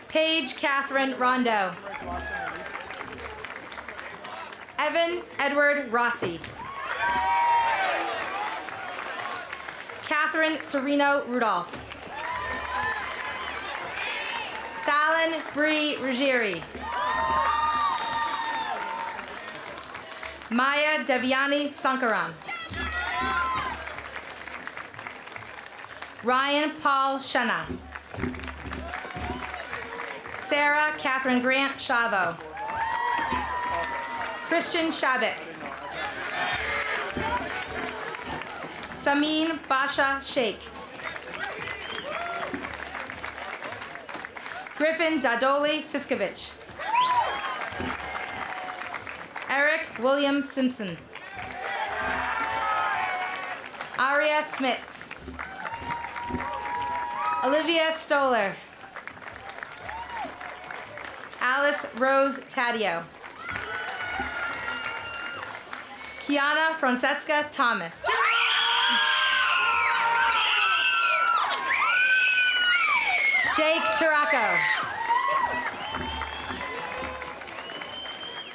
Paige Catherine Rondo. Evan Edward Rossi. Catherine Serino Rudolph. Fallon Bree Ruggieri. Maya Deviani Sankaran. Ryan Paul Shenna. Sarah Catherine Grant Chavo. Christian Shabik. Samin Basha Sheikh. Griffin Dadoli Siskovic. Eric William Simpson. Aria Smits. Olivia Stoller. Alice Rose Taddeo. Kiana Francesca Thomas. Jake Taraco.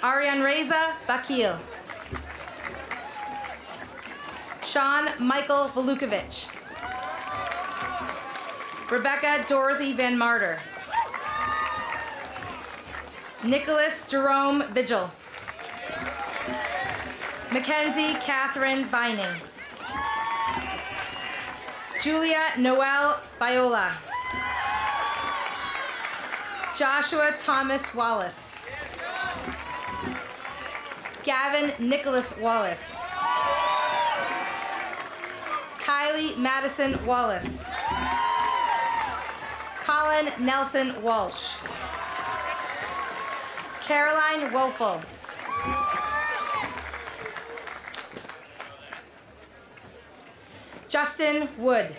Ariane Reza Bakil. Sean Michael Volukovic. Rebecca Dorothy Van Martyr. Nicholas Jerome Vigil. Mackenzie Catherine Vining. Julia Noel Biola. Joshua Thomas Wallace. Gavin Nicholas Wallace. Kylie Madison Wallace. Colin Nelson Walsh. Caroline Woelfel. Justin Wood.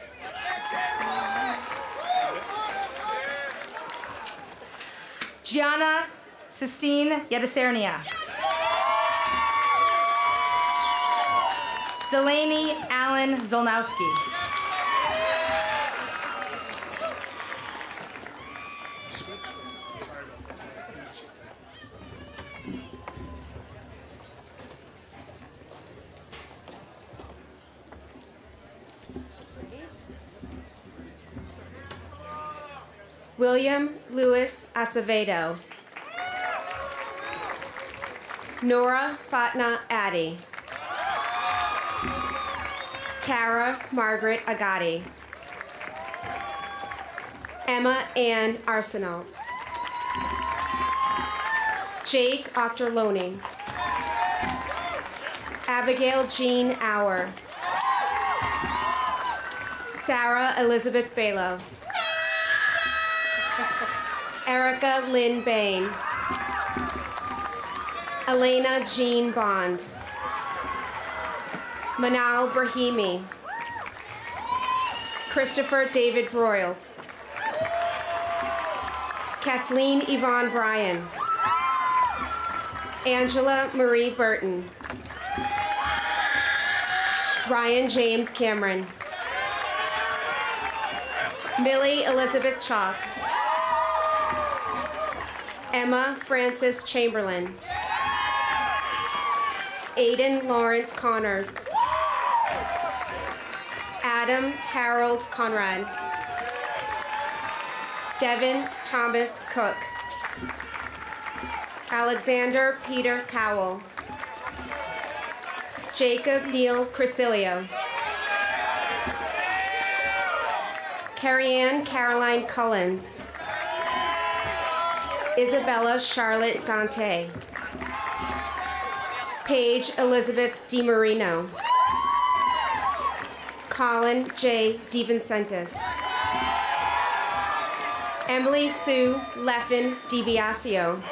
Gianna Sistine Yedisernia. Delaney Allen Zolnowski. William Louis Acevedo. Nora Fatna Addy. Tara Margaret Agati. Emma Ann Arsenal. Jake Octorloni. Abigail Jean Auer. Sarah Elizabeth Balo. Erica Lynn Bain. Elena Jean Bond. Manal Brahimi. Christopher David Broyles. Kathleen Yvonne Bryan. Angela Marie Burton. Ryan James Cameron. Millie Elizabeth Chalk. Emma Frances Chamberlain. Aiden Lawrence Connors. Adam Harold Conrad. Devin Thomas Cook. Alexander Peter Cowell. Jacob Neil Crisilio. Carrie-Ann Caroline Cullens. Isabella Charlotte Dante. Paige Elizabeth DiMarino. Colin J. DeVincentis. Emily Sue Leffen DiBiasio.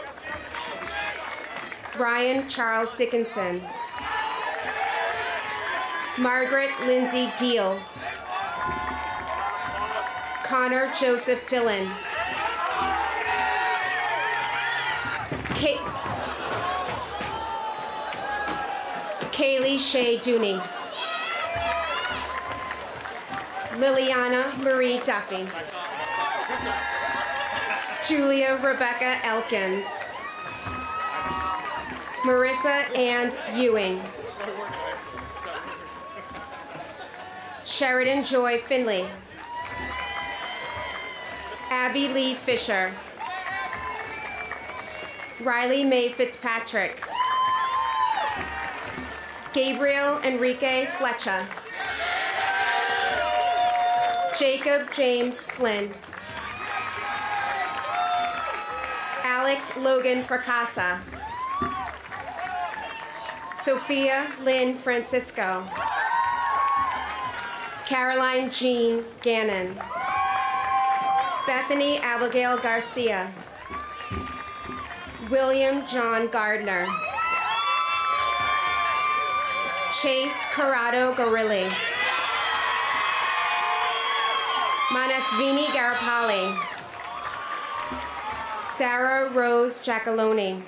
Ryan Charles Dickinson. Margaret Lindsay Deal. Connor Joseph Dillon. Kaylee Shea Dooney. Liliana Marie Duffy. Julia Rebecca Elkins. Marissa Ann Ewing. Sheridan Joy Finley. Abby Lee Fisher. Riley Mae Fitzpatrick. Gabriel Enrique Fletcher. Jacob James Flynn. Alex Logan Fracassa. Sophia Lynn Francisco. Caroline Jean Gannon. Bethany Abigail Garcia. William John Gardner. Chase Corrado Gorilli. Manasvini Garapali. Sarah Rose Giacalone.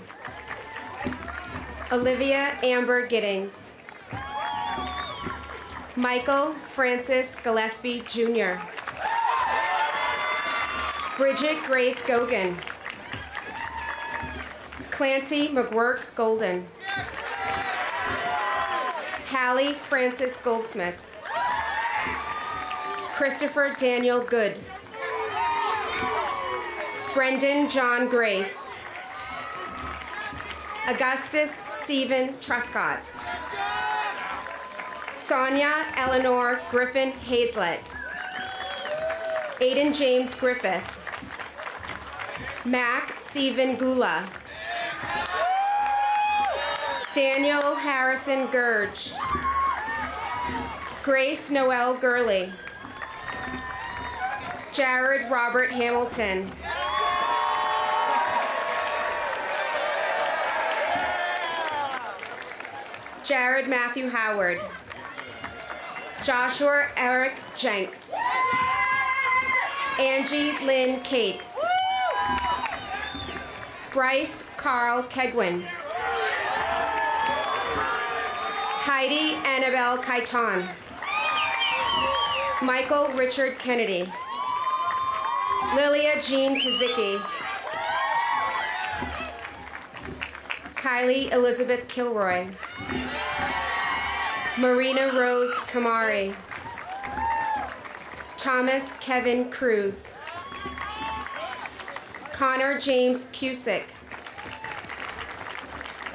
Olivia Amber Giddings. Michael Francis Gillespie Jr. Bridget Grace Gogan. Clancy McGurk Golden. Hallie Francis Goldsmith. Christopher Daniel Good. Brendan John Grace. Augustus Stephen Truscott. Sonia Eleanor Griffin Hazlett. Aiden James Griffith. Mac Stephen Gula. Daniel Harrison Gurge. Grace Noel Gurley. Jared Robert Hamilton. Jared Matthew Howard. Joshua Eric Jenks. Angie Lynn Cates. Bryce Carl Kegwin. Heidi Annabelle Kaiton. Michael Richard Kennedy. Lilia Jean Kazicki. Kylie Elizabeth Kilroy. Marina Rose Kamari. Thomas Kevin Cruz. Connor James Cusick.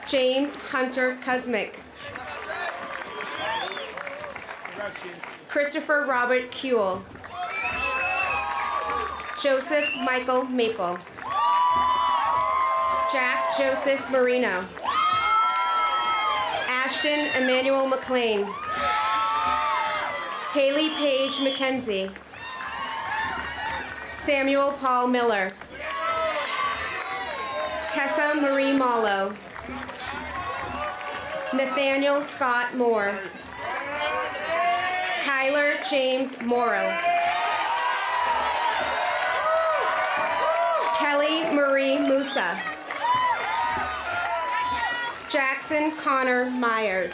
James Hunter Kuzmick. Christopher Robert Kuehl. Joseph Michael Maple. Jack Joseph Marino. Ashton Emmanuel McLean. Haley Paige McKenzie. Samuel Paul Miller. Tessa Marie Mallow. Nathaniel Scott Moore. Tyler James Morrow. Kelly Marie Musa. Jackson Connor Myers.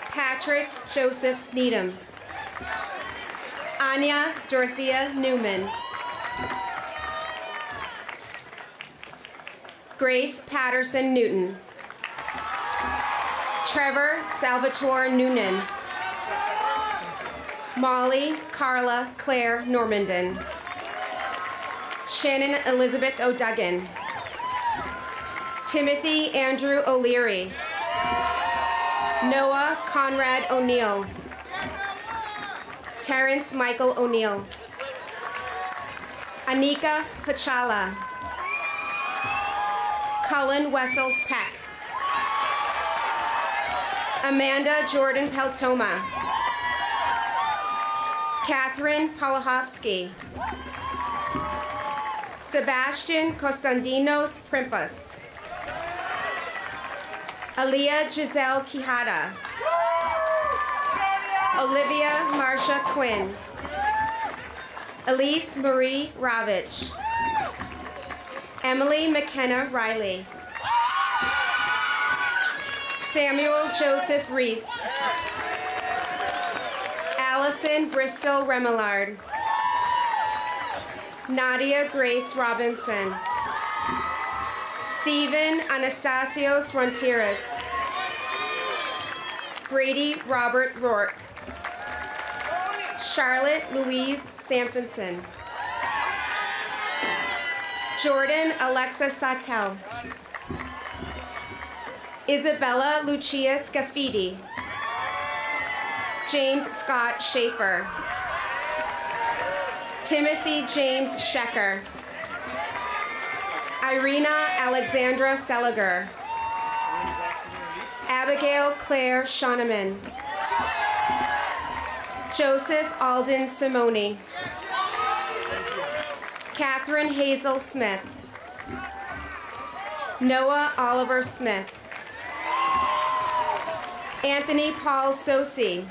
Patrick Joseph Needham. Anya Dorothea Newman. Grace Patterson Newton. Trevor Salvatore Noonan. Molly Carla Claire Normandin. Shannon Elizabeth O'Duggan. Timothy Andrew O'Leary. Noah Conrad O'Neill. Terrence Michael O'Neill. Anika Pachala. Cullen Wessels Peck. Amanda Jordan Peltoma. Catherine Polahovsky. Sebastian Costandinos Primpas. Aaliyah Giselle Quijada. Olivia Marsha Quinn. Elise Marie Ravitch. Emily McKenna Riley. Samuel Joseph Reese. Allison Bristol Remillard. Nadia Grace Robinson. Stephen Anastasios Rontiras. Brady Robert Rourke. Charlotte Louise Samfinson. Jordan Alexa Sattel. Isabella Lucia Scafidi. James Scott Schaefer. Timothy James Schecker. Irina Alexandra Seliger. Abigail Claire Shoneman. Joseph Alden Simone. Catherine Hazel Smith. Noah Oliver Smith. Anthony Paul Sosi.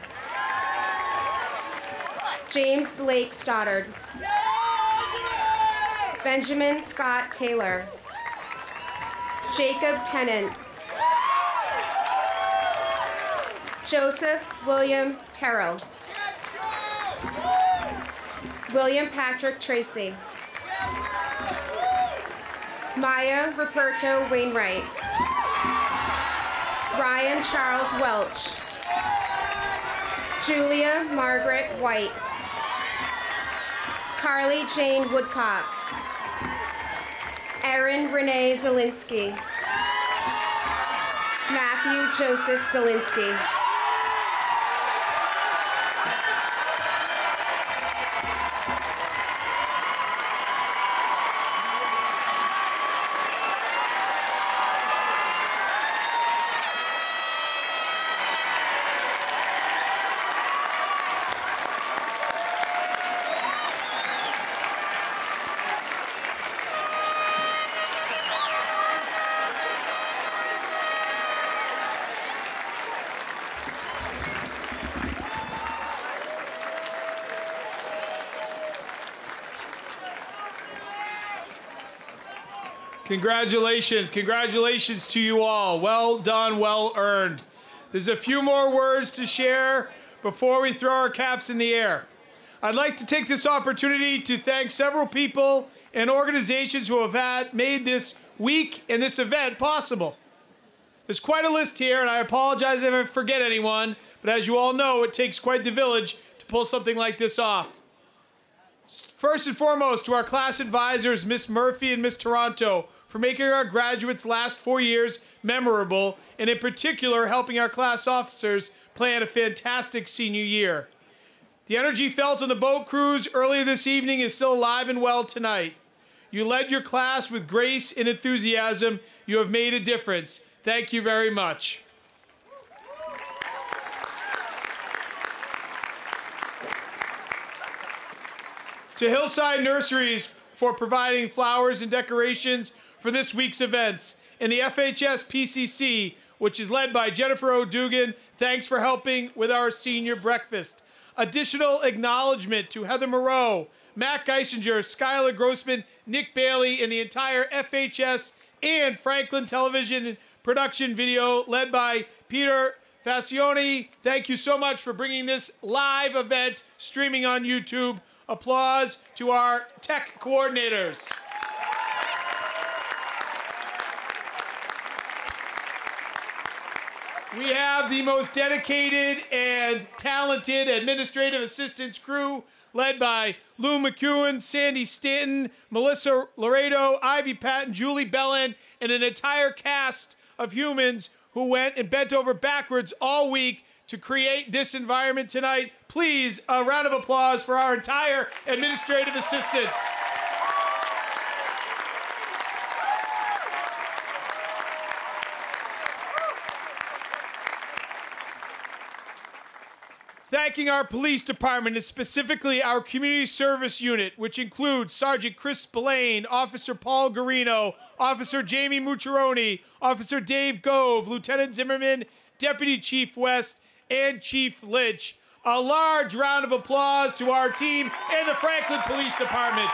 James Blake Stoddard. Benjamin Scott Taylor. Jacob Tennant. Joseph William Terrell. William Patrick Tracy. Maya Ruperto Wainwright. Ryan Charles Welch. Julia Margaret White. Carly Jane Woodcock. Erin Renee Zielinski. Matthew Joseph Zielinski. Congratulations, congratulations to you all. Well done, well earned. There's a few more words to share before we throw our caps in the air. I'd like to take this opportunity to thank several people and organizations who have made this week and this event possible. There's quite a list here, and I apologize if I forget anyone, but as you all know, it takes quite the village to pull something like this off. First and foremost, to our class advisors, Miss Murphy and Miss Toronto, for making our graduates' last 4 years memorable, and in particular, helping our class officers plan a fantastic senior year. The energy felt on the boat cruise earlier this evening is still alive and well tonight. You led your class with grace and enthusiasm. You have made a difference. Thank you very much. To Hillside Nurseries for providing flowers and decorations for this week's events, and the FHS PCC, which is led by Jennifer O'Dugan. Thanks for helping with our senior breakfast. Additional acknowledgement to Heather Moreau, Matt Geisinger, Skylar Grossman, Nick Bailey, and the entire FHS and Franklin Television production video led by Peter Facioni. Thank you so much for bringing this live event streaming on YouTube. Applause to our tech coordinators. We have the most dedicated and talented administrative assistance crew led by Lou McEwen, Sandy Stanton, Melissa Laredo, Ivy Patton, Julie Bellin, and an entire cast of humans who went and bent over backwards all week to create this environment tonight. Please, a round of applause for our entire administrative assistants. Thanking our police department and specifically our community service unit, which includes Sergeant Chris Spillane, Officer Paul Garino, Officer Jamie Mucciaroni, Officer Dave Gove, Lieutenant Zimmerman, Deputy Chief West, and Chief Lynch. A large round of applause to our team and the Franklin Police Department.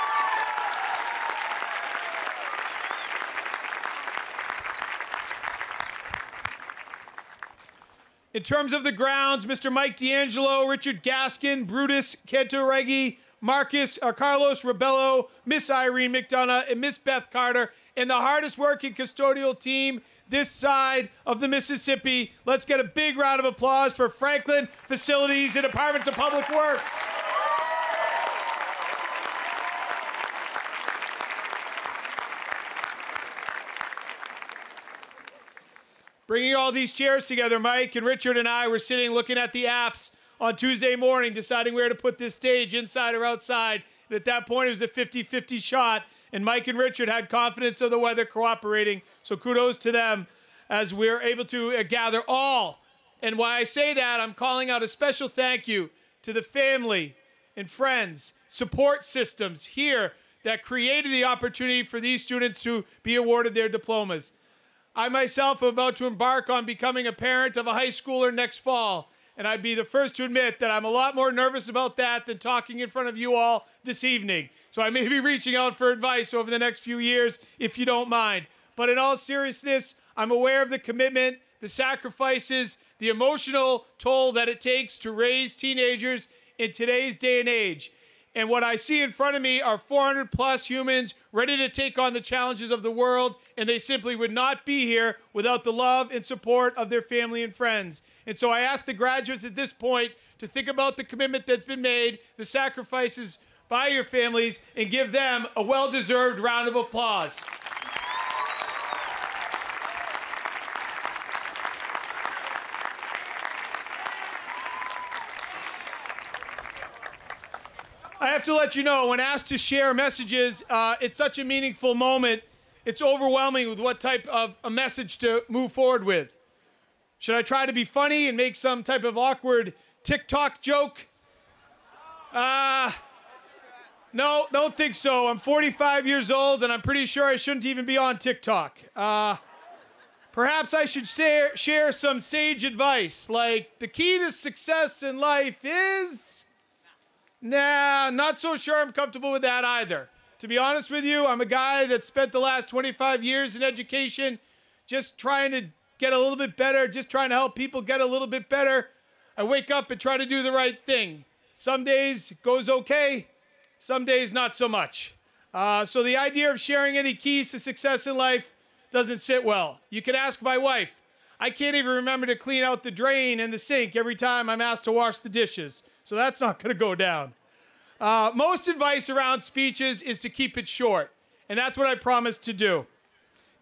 In terms of the grounds, Mr. Mike D'Angelo, Richard Gaskin, Brutus Cantoregi, Carlos Rebello, Miss Irene McDonough, and Miss Beth Carter, and the hardest working custodial team this side of the Mississippi. Let's get a big round of applause for Franklin Facilities and Departments of Public Works. Bringing all these chairs together, Mike and Richard and I were sitting looking at the apps on Tuesday morning, deciding where to put this stage, inside or outside. And at that point, it was a 50-50 shot, and Mike and Richard had confidence of the weather cooperating. So kudos to them as we're able to gather all. And why I say that, I'm calling out a special thank you to the family and friends, support systems here that created the opportunity for these students to be awarded their diplomas. I myself am about to embark on becoming a parent of a high schooler next fall, and I'd be the first to admit that I'm a lot more nervous about that than talking in front of you all this evening. So I may be reaching out for advice over the next few years, if you don't mind. But in all seriousness, I'm aware of the commitment, the sacrifices, the emotional toll that it takes to raise teenagers in today's day and age. And what I see in front of me are 400 plus humans ready to take on the challenges of the world, and they simply would not be here without the love and support of their family and friends. And so I ask the graduates at this point to think about the commitment that's been made, the sacrifices by your families, and give them a well-deserved round of applause. I have to let you know, when asked to share messages, it's such a meaningful moment. It's overwhelming with what type of a message to move forward with. Should I try to be funny and make some type of awkward TikTok joke? No, don't think so. I'm 45 years old, and I'm pretty sure I shouldn't even be on TikTok. Perhaps I should share some sage advice, like the key to success in life is... Nah, not so sure I'm comfortable with that either. To be honest with you, I'm a guy that spent the last 25 years in education just trying to get a little bit better, just trying to help people get a little bit better. I wake up and try to do the right thing. Some days it goes okay, some days not so much. So the idea of sharing any keys to success in life doesn't sit well. You can ask my wife. I can't even remember to clean out the drain and the sink every time I'm asked to wash the dishes. So that's not going to go down. Most advice around speeches is to keep it short, and that's what I promised to do.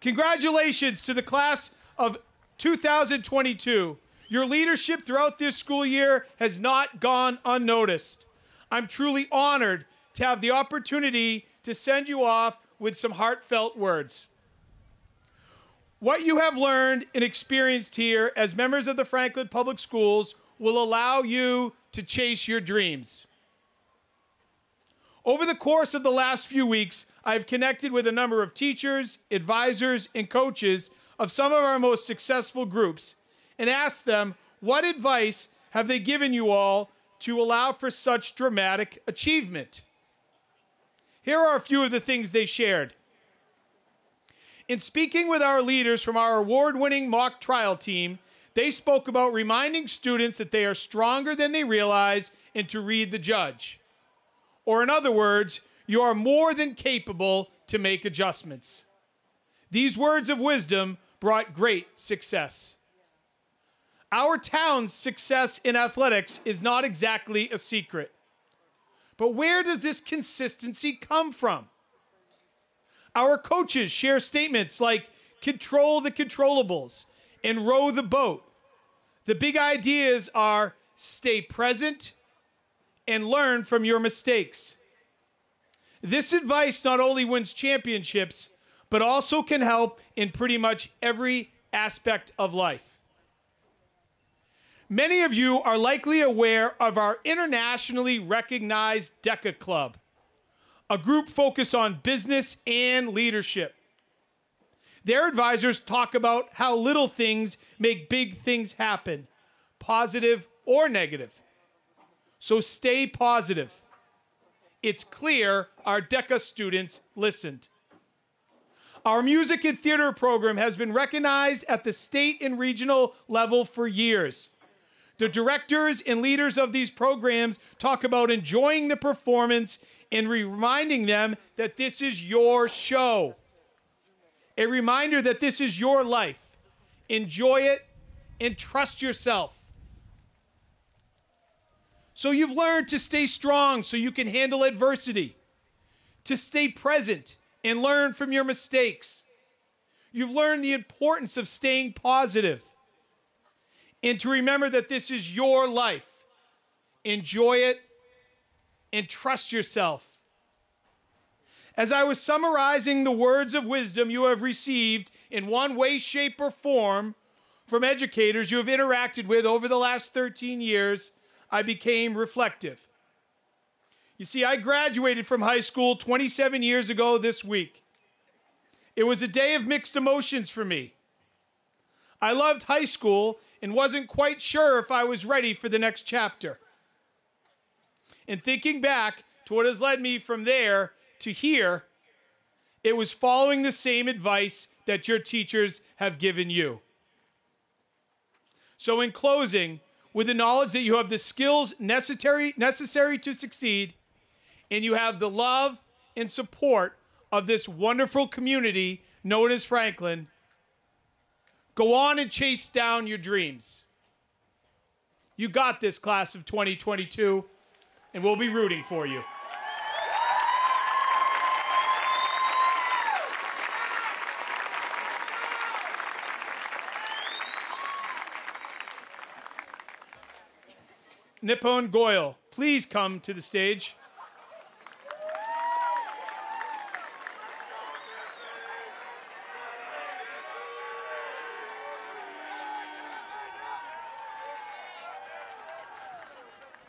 Congratulations to the class of 2022. Your leadership throughout this school year has not gone unnoticed. I'm truly honored to have the opportunity to send you off with some heartfelt words. What you have learned and experienced here as members of the Franklin Public Schools will allow you to chase your dreams. Over the course of the last few weeks, I've connected with a number of teachers, advisors, and coaches of some of our most successful groups and asked them, what advice have they given you all to allow for such dramatic achievement? Here are a few of the things they shared. In speaking with our leaders from our award-winning mock trial team, they spoke about reminding students that they are stronger than they realize and to read the judge. Or in other words, you are more than capable to make adjustments. These words of wisdom brought great success. Our town's success in athletics is not exactly a secret. But where does this consistency come from? Our coaches share statements like control the controllables and row the boat. The big ideas are stay present and learn from your mistakes. This advice not only wins championships, but also can help in pretty much every aspect of life. Many of you are likely aware of our internationally recognized DECA Club, a group focused on business and leadership. Their advisors talk about how little things make big things happen, positive or negative. So stay positive. It's clear our DECA students listened. Our music and theater program has been recognized at the state and regional level for years. The directors and leaders of these programs talk about enjoying the performance and reminding them that this is your show. A reminder that this is your life. Enjoy it and trust yourself. So you've learned to stay strong so you can handle adversity, to stay present and learn from your mistakes. You've learned the importance of staying positive and to remember that this is your life. Enjoy it and trust yourself. As I was summarizing the words of wisdom you have received in one way, shape, or form from educators you have interacted with over the last 13 years, I became reflective. You see, I graduated from high school 27 years ago this week. It was a day of mixed emotions for me. I loved high school and wasn't quite sure if I was ready for the next chapter. And thinking back to what has led me from there to here, it was following the same advice that your teachers have given you. So in closing, with the knowledge that you have the skills necessary to succeed, and you have the love and support of this wonderful community known as Franklin, go on and chase down your dreams. You got this, class of 2022, and we'll be rooting for you. Nippon Goyle, please come to the stage.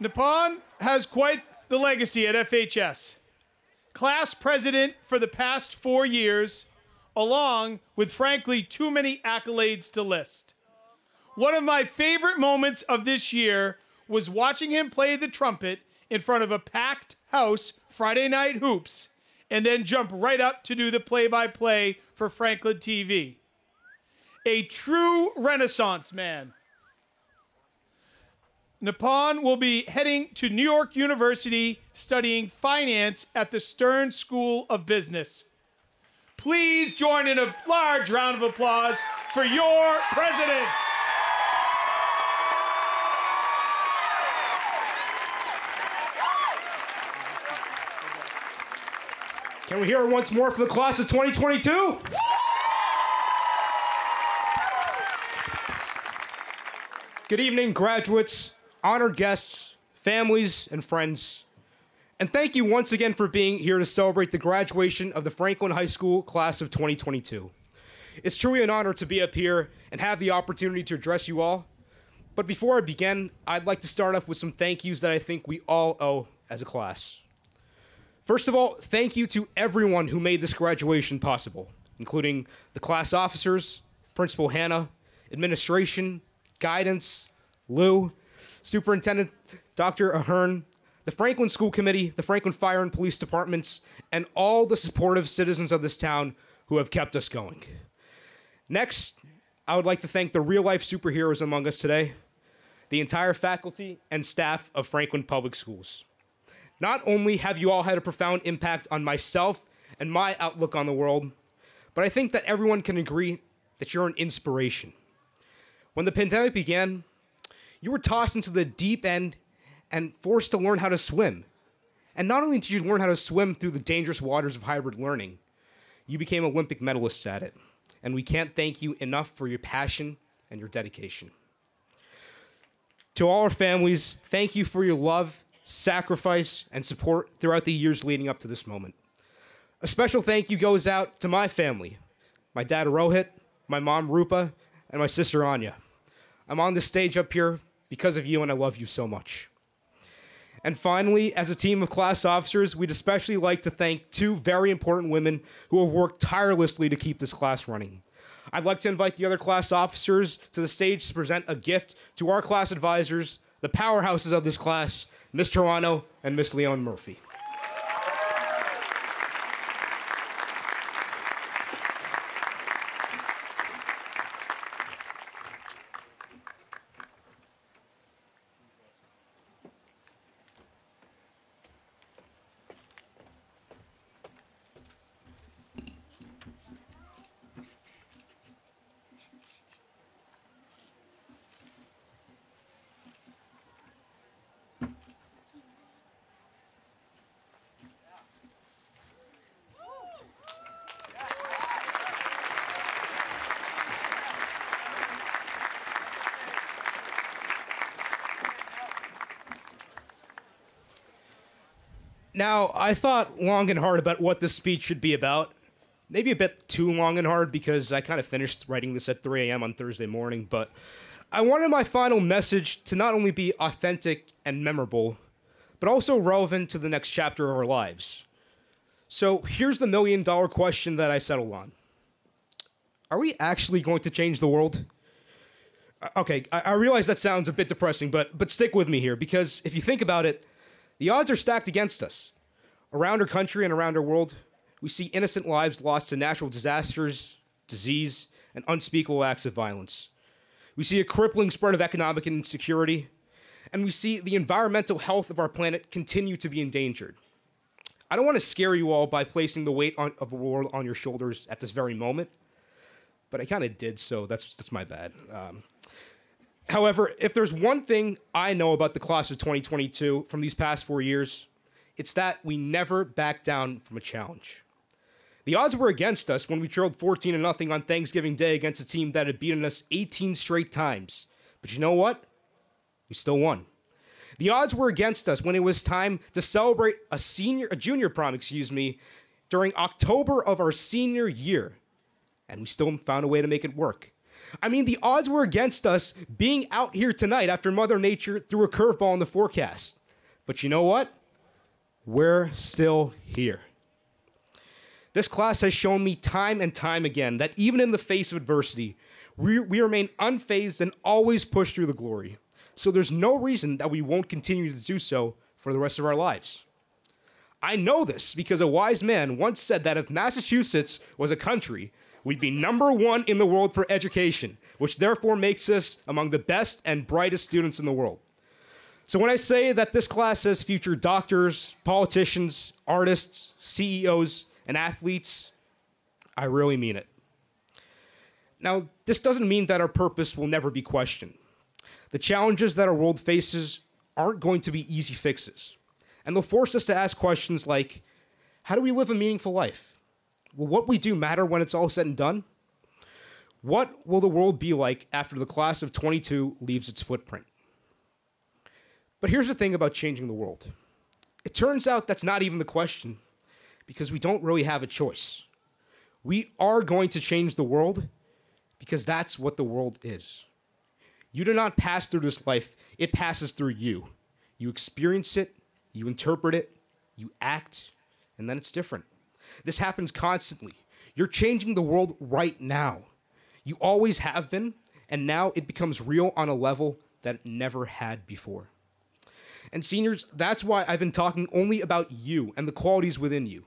Nippon has quite the legacy at FHS. Class president for the past 4 years, along with, frankly, too many accolades to list. One of my favorite moments of this year was watching him play the trumpet in front of a packed house Friday night hoops and then jump right up to do the play-by-play for Franklin TV. A true Renaissance man. Nippon will be heading to New York University studying finance at the Stern School of Business. Please join in a large round of applause for your president. Can we hear it once more for the class of 2022? Good evening, graduates, honored guests, families, and friends. And thank you once again for being here to celebrate the graduation of the Franklin High School class of 2022. It's truly an honor to be up here and have the opportunity to address you all. But before I begin, I'd like to start off with some thank yous that I think we all owe as a class. First of all, thank you to everyone who made this graduation possible, including the class officers, Principal Hannah, administration, guidance, Lou, Superintendent Dr. Ahern, the Franklin School Committee, the Franklin Fire and Police Departments, and all the supportive citizens of this town who have kept us going. Next, I would like to thank the real-life superheroes among us today, the entire faculty and staff of Franklin Public Schools. Not only have you all had a profound impact on myself and my outlook on the world, but I think that everyone can agree that you're an inspiration. When the pandemic began, You were tossed into the deep end and forced to learn how to swim. And not only did you learn how to swim through the dangerous waters of hybrid learning, you became Olympic medalists at it. And we can't thank you enough for your passion and your dedication. To all our families, thank you for your love, sacrifice, and support throughout the years leading up to this moment. A special thank you goes out to my family, my dad Rohit, my mom Rupa, and my sister Anya. I'm on this stage up here because of you, and I love you so much. And finally, as a team of class officers, we'd especially like to thank two very important women who have worked tirelessly to keep this class running. I'd like to invite the other class officers to the stage to present a gift to our class advisors, the powerhouses of this class, Ms. Toronto and Ms. Leon Murphy. Now, I thought long and hard about what this speech should be about. Maybe a bit too long and hard because I kind of finished writing this at 3 a.m. on Thursday morning, but I wanted my final message to not only be authentic and memorable, but also relevant to the next chapter of our lives. So here's the million-dollar question that I settled on. Are we actually going to change the world? Okay, I realize that sounds a bit depressing, but stick with me here, because if you think about it, the odds are stacked against us. Around our country and around our world, we see innocent lives lost to natural disasters, disease, and unspeakable acts of violence. We see a crippling spread of economic insecurity, and we see the environmental health of our planet continue to be endangered. I don't want to scare you all by placing the weight of the world on your shoulders at this very moment, but I kind of did, so that's my bad. However, if there's one thing I know about the class of 2022 from these past 4 years, it's that we never back down from a challenge. The odds were against us when we trailed 14-0 on Thanksgiving Day against a team that had beaten us 18 straight times. But you know what? We still won. The odds were against us when it was time to celebrate a junior prom, during October of our senior year. And we still found a way to make it work. I mean, the odds were against us being out here tonight after Mother Nature threw a curveball in the forecast. But you know what? We're still here. This class has shown me time and time again that even in the face of adversity, we remain unfazed and always push through the glory. So there's no reason that we won't continue to do so for the rest of our lives. I know this because a wise man once said that if Massachusetts was a country, we'd be #1 in the world for education, which therefore makes us among the best and brightest students in the world. So when I say that this class has future doctors, politicians, artists, CEOs, and athletes, I really mean it. Now, this doesn't mean that our purpose will never be questioned. The challenges that our world faces aren't going to be easy fixes, and they'll force us to ask questions like, how do we live a meaningful life? Will what we do matter when it's all said and done? What will the world be like after the class of 22 leaves its footprint? But here's the thing about changing the world. It turns out that's not even the question, because we don't really have a choice. We are going to change the world because that's what the world is. You do not pass through this life, it passes through you. You experience it, you interpret it, you act, and then it's different. This happens constantly. You're changing the world right now. You always have been, and now it becomes real on a level that it never had before. And seniors, that's why I've been talking only about you and the qualities within you.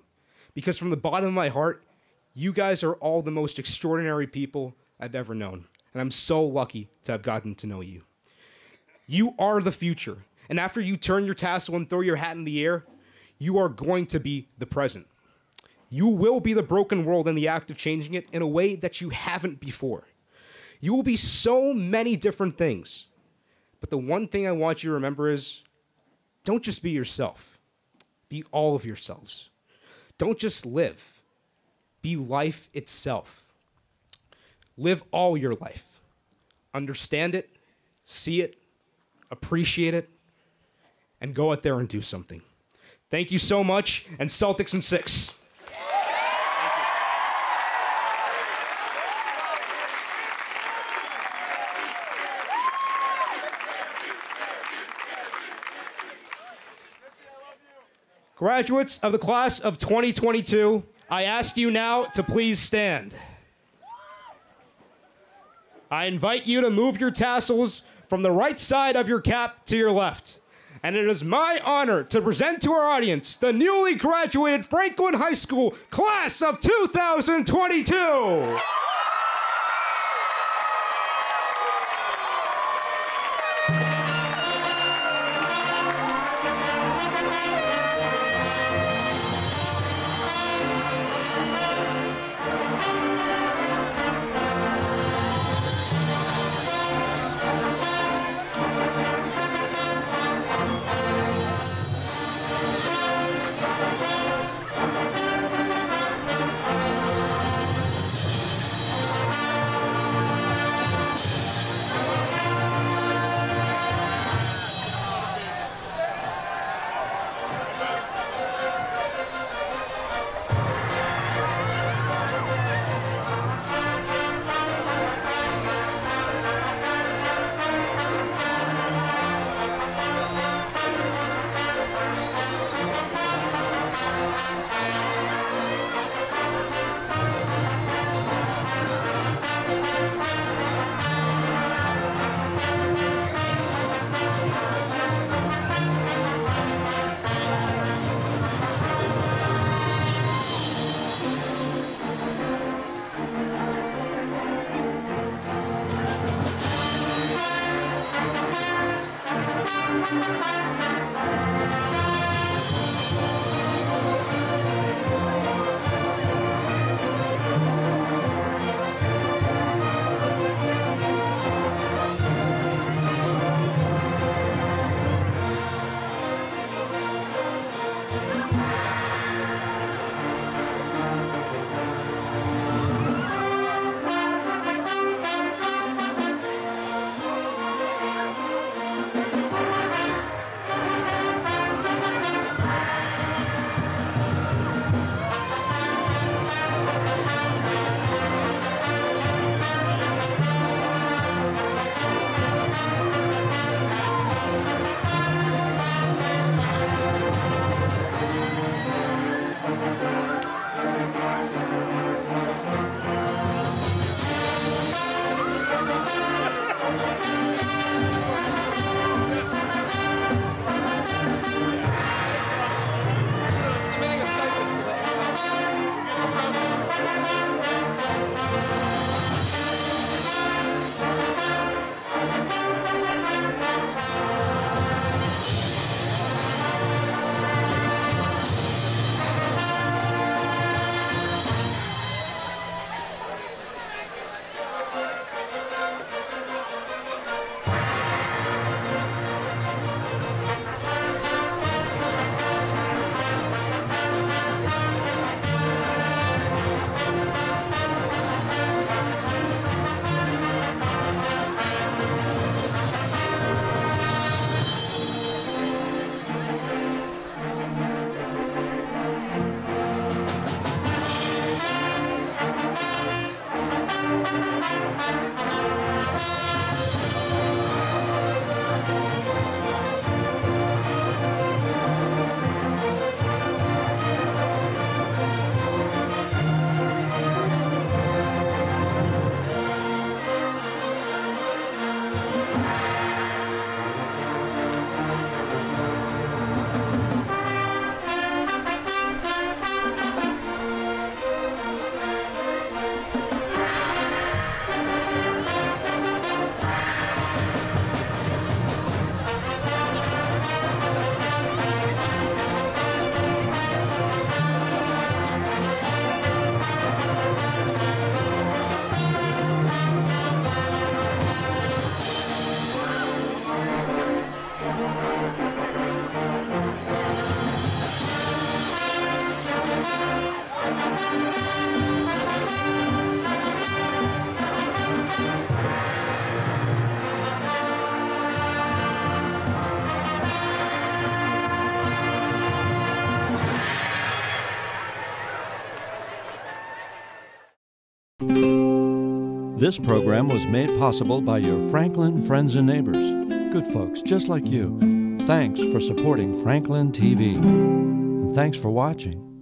Because from the bottom of my heart, you guys are all the most extraordinary people I've ever known. And I'm so lucky to have gotten to know you. You are the future. And after you turn your tassel and throw your hat in the air, you are going to be the present. You will be the broken world in the act of changing it in a way that you haven't before. You will be so many different things. But the one thing I want you to remember is don't just be yourself. Be all of yourselves. Don't just live. Be life itself. Live all your life. Understand it, see it, appreciate it, and go out there and do something. Thank you so much, and Celtics in 6. Graduates of the class of 2022, I ask you now to please stand. I invite you to move your tassels from the right side of your cap to your left. And it is my honor to present to our audience the newly graduated Franklin High School class of 2022. This program was made possible by your Franklin friends and neighbors, good folks just like you. Thanks for supporting Franklin TV. And thanks for watching.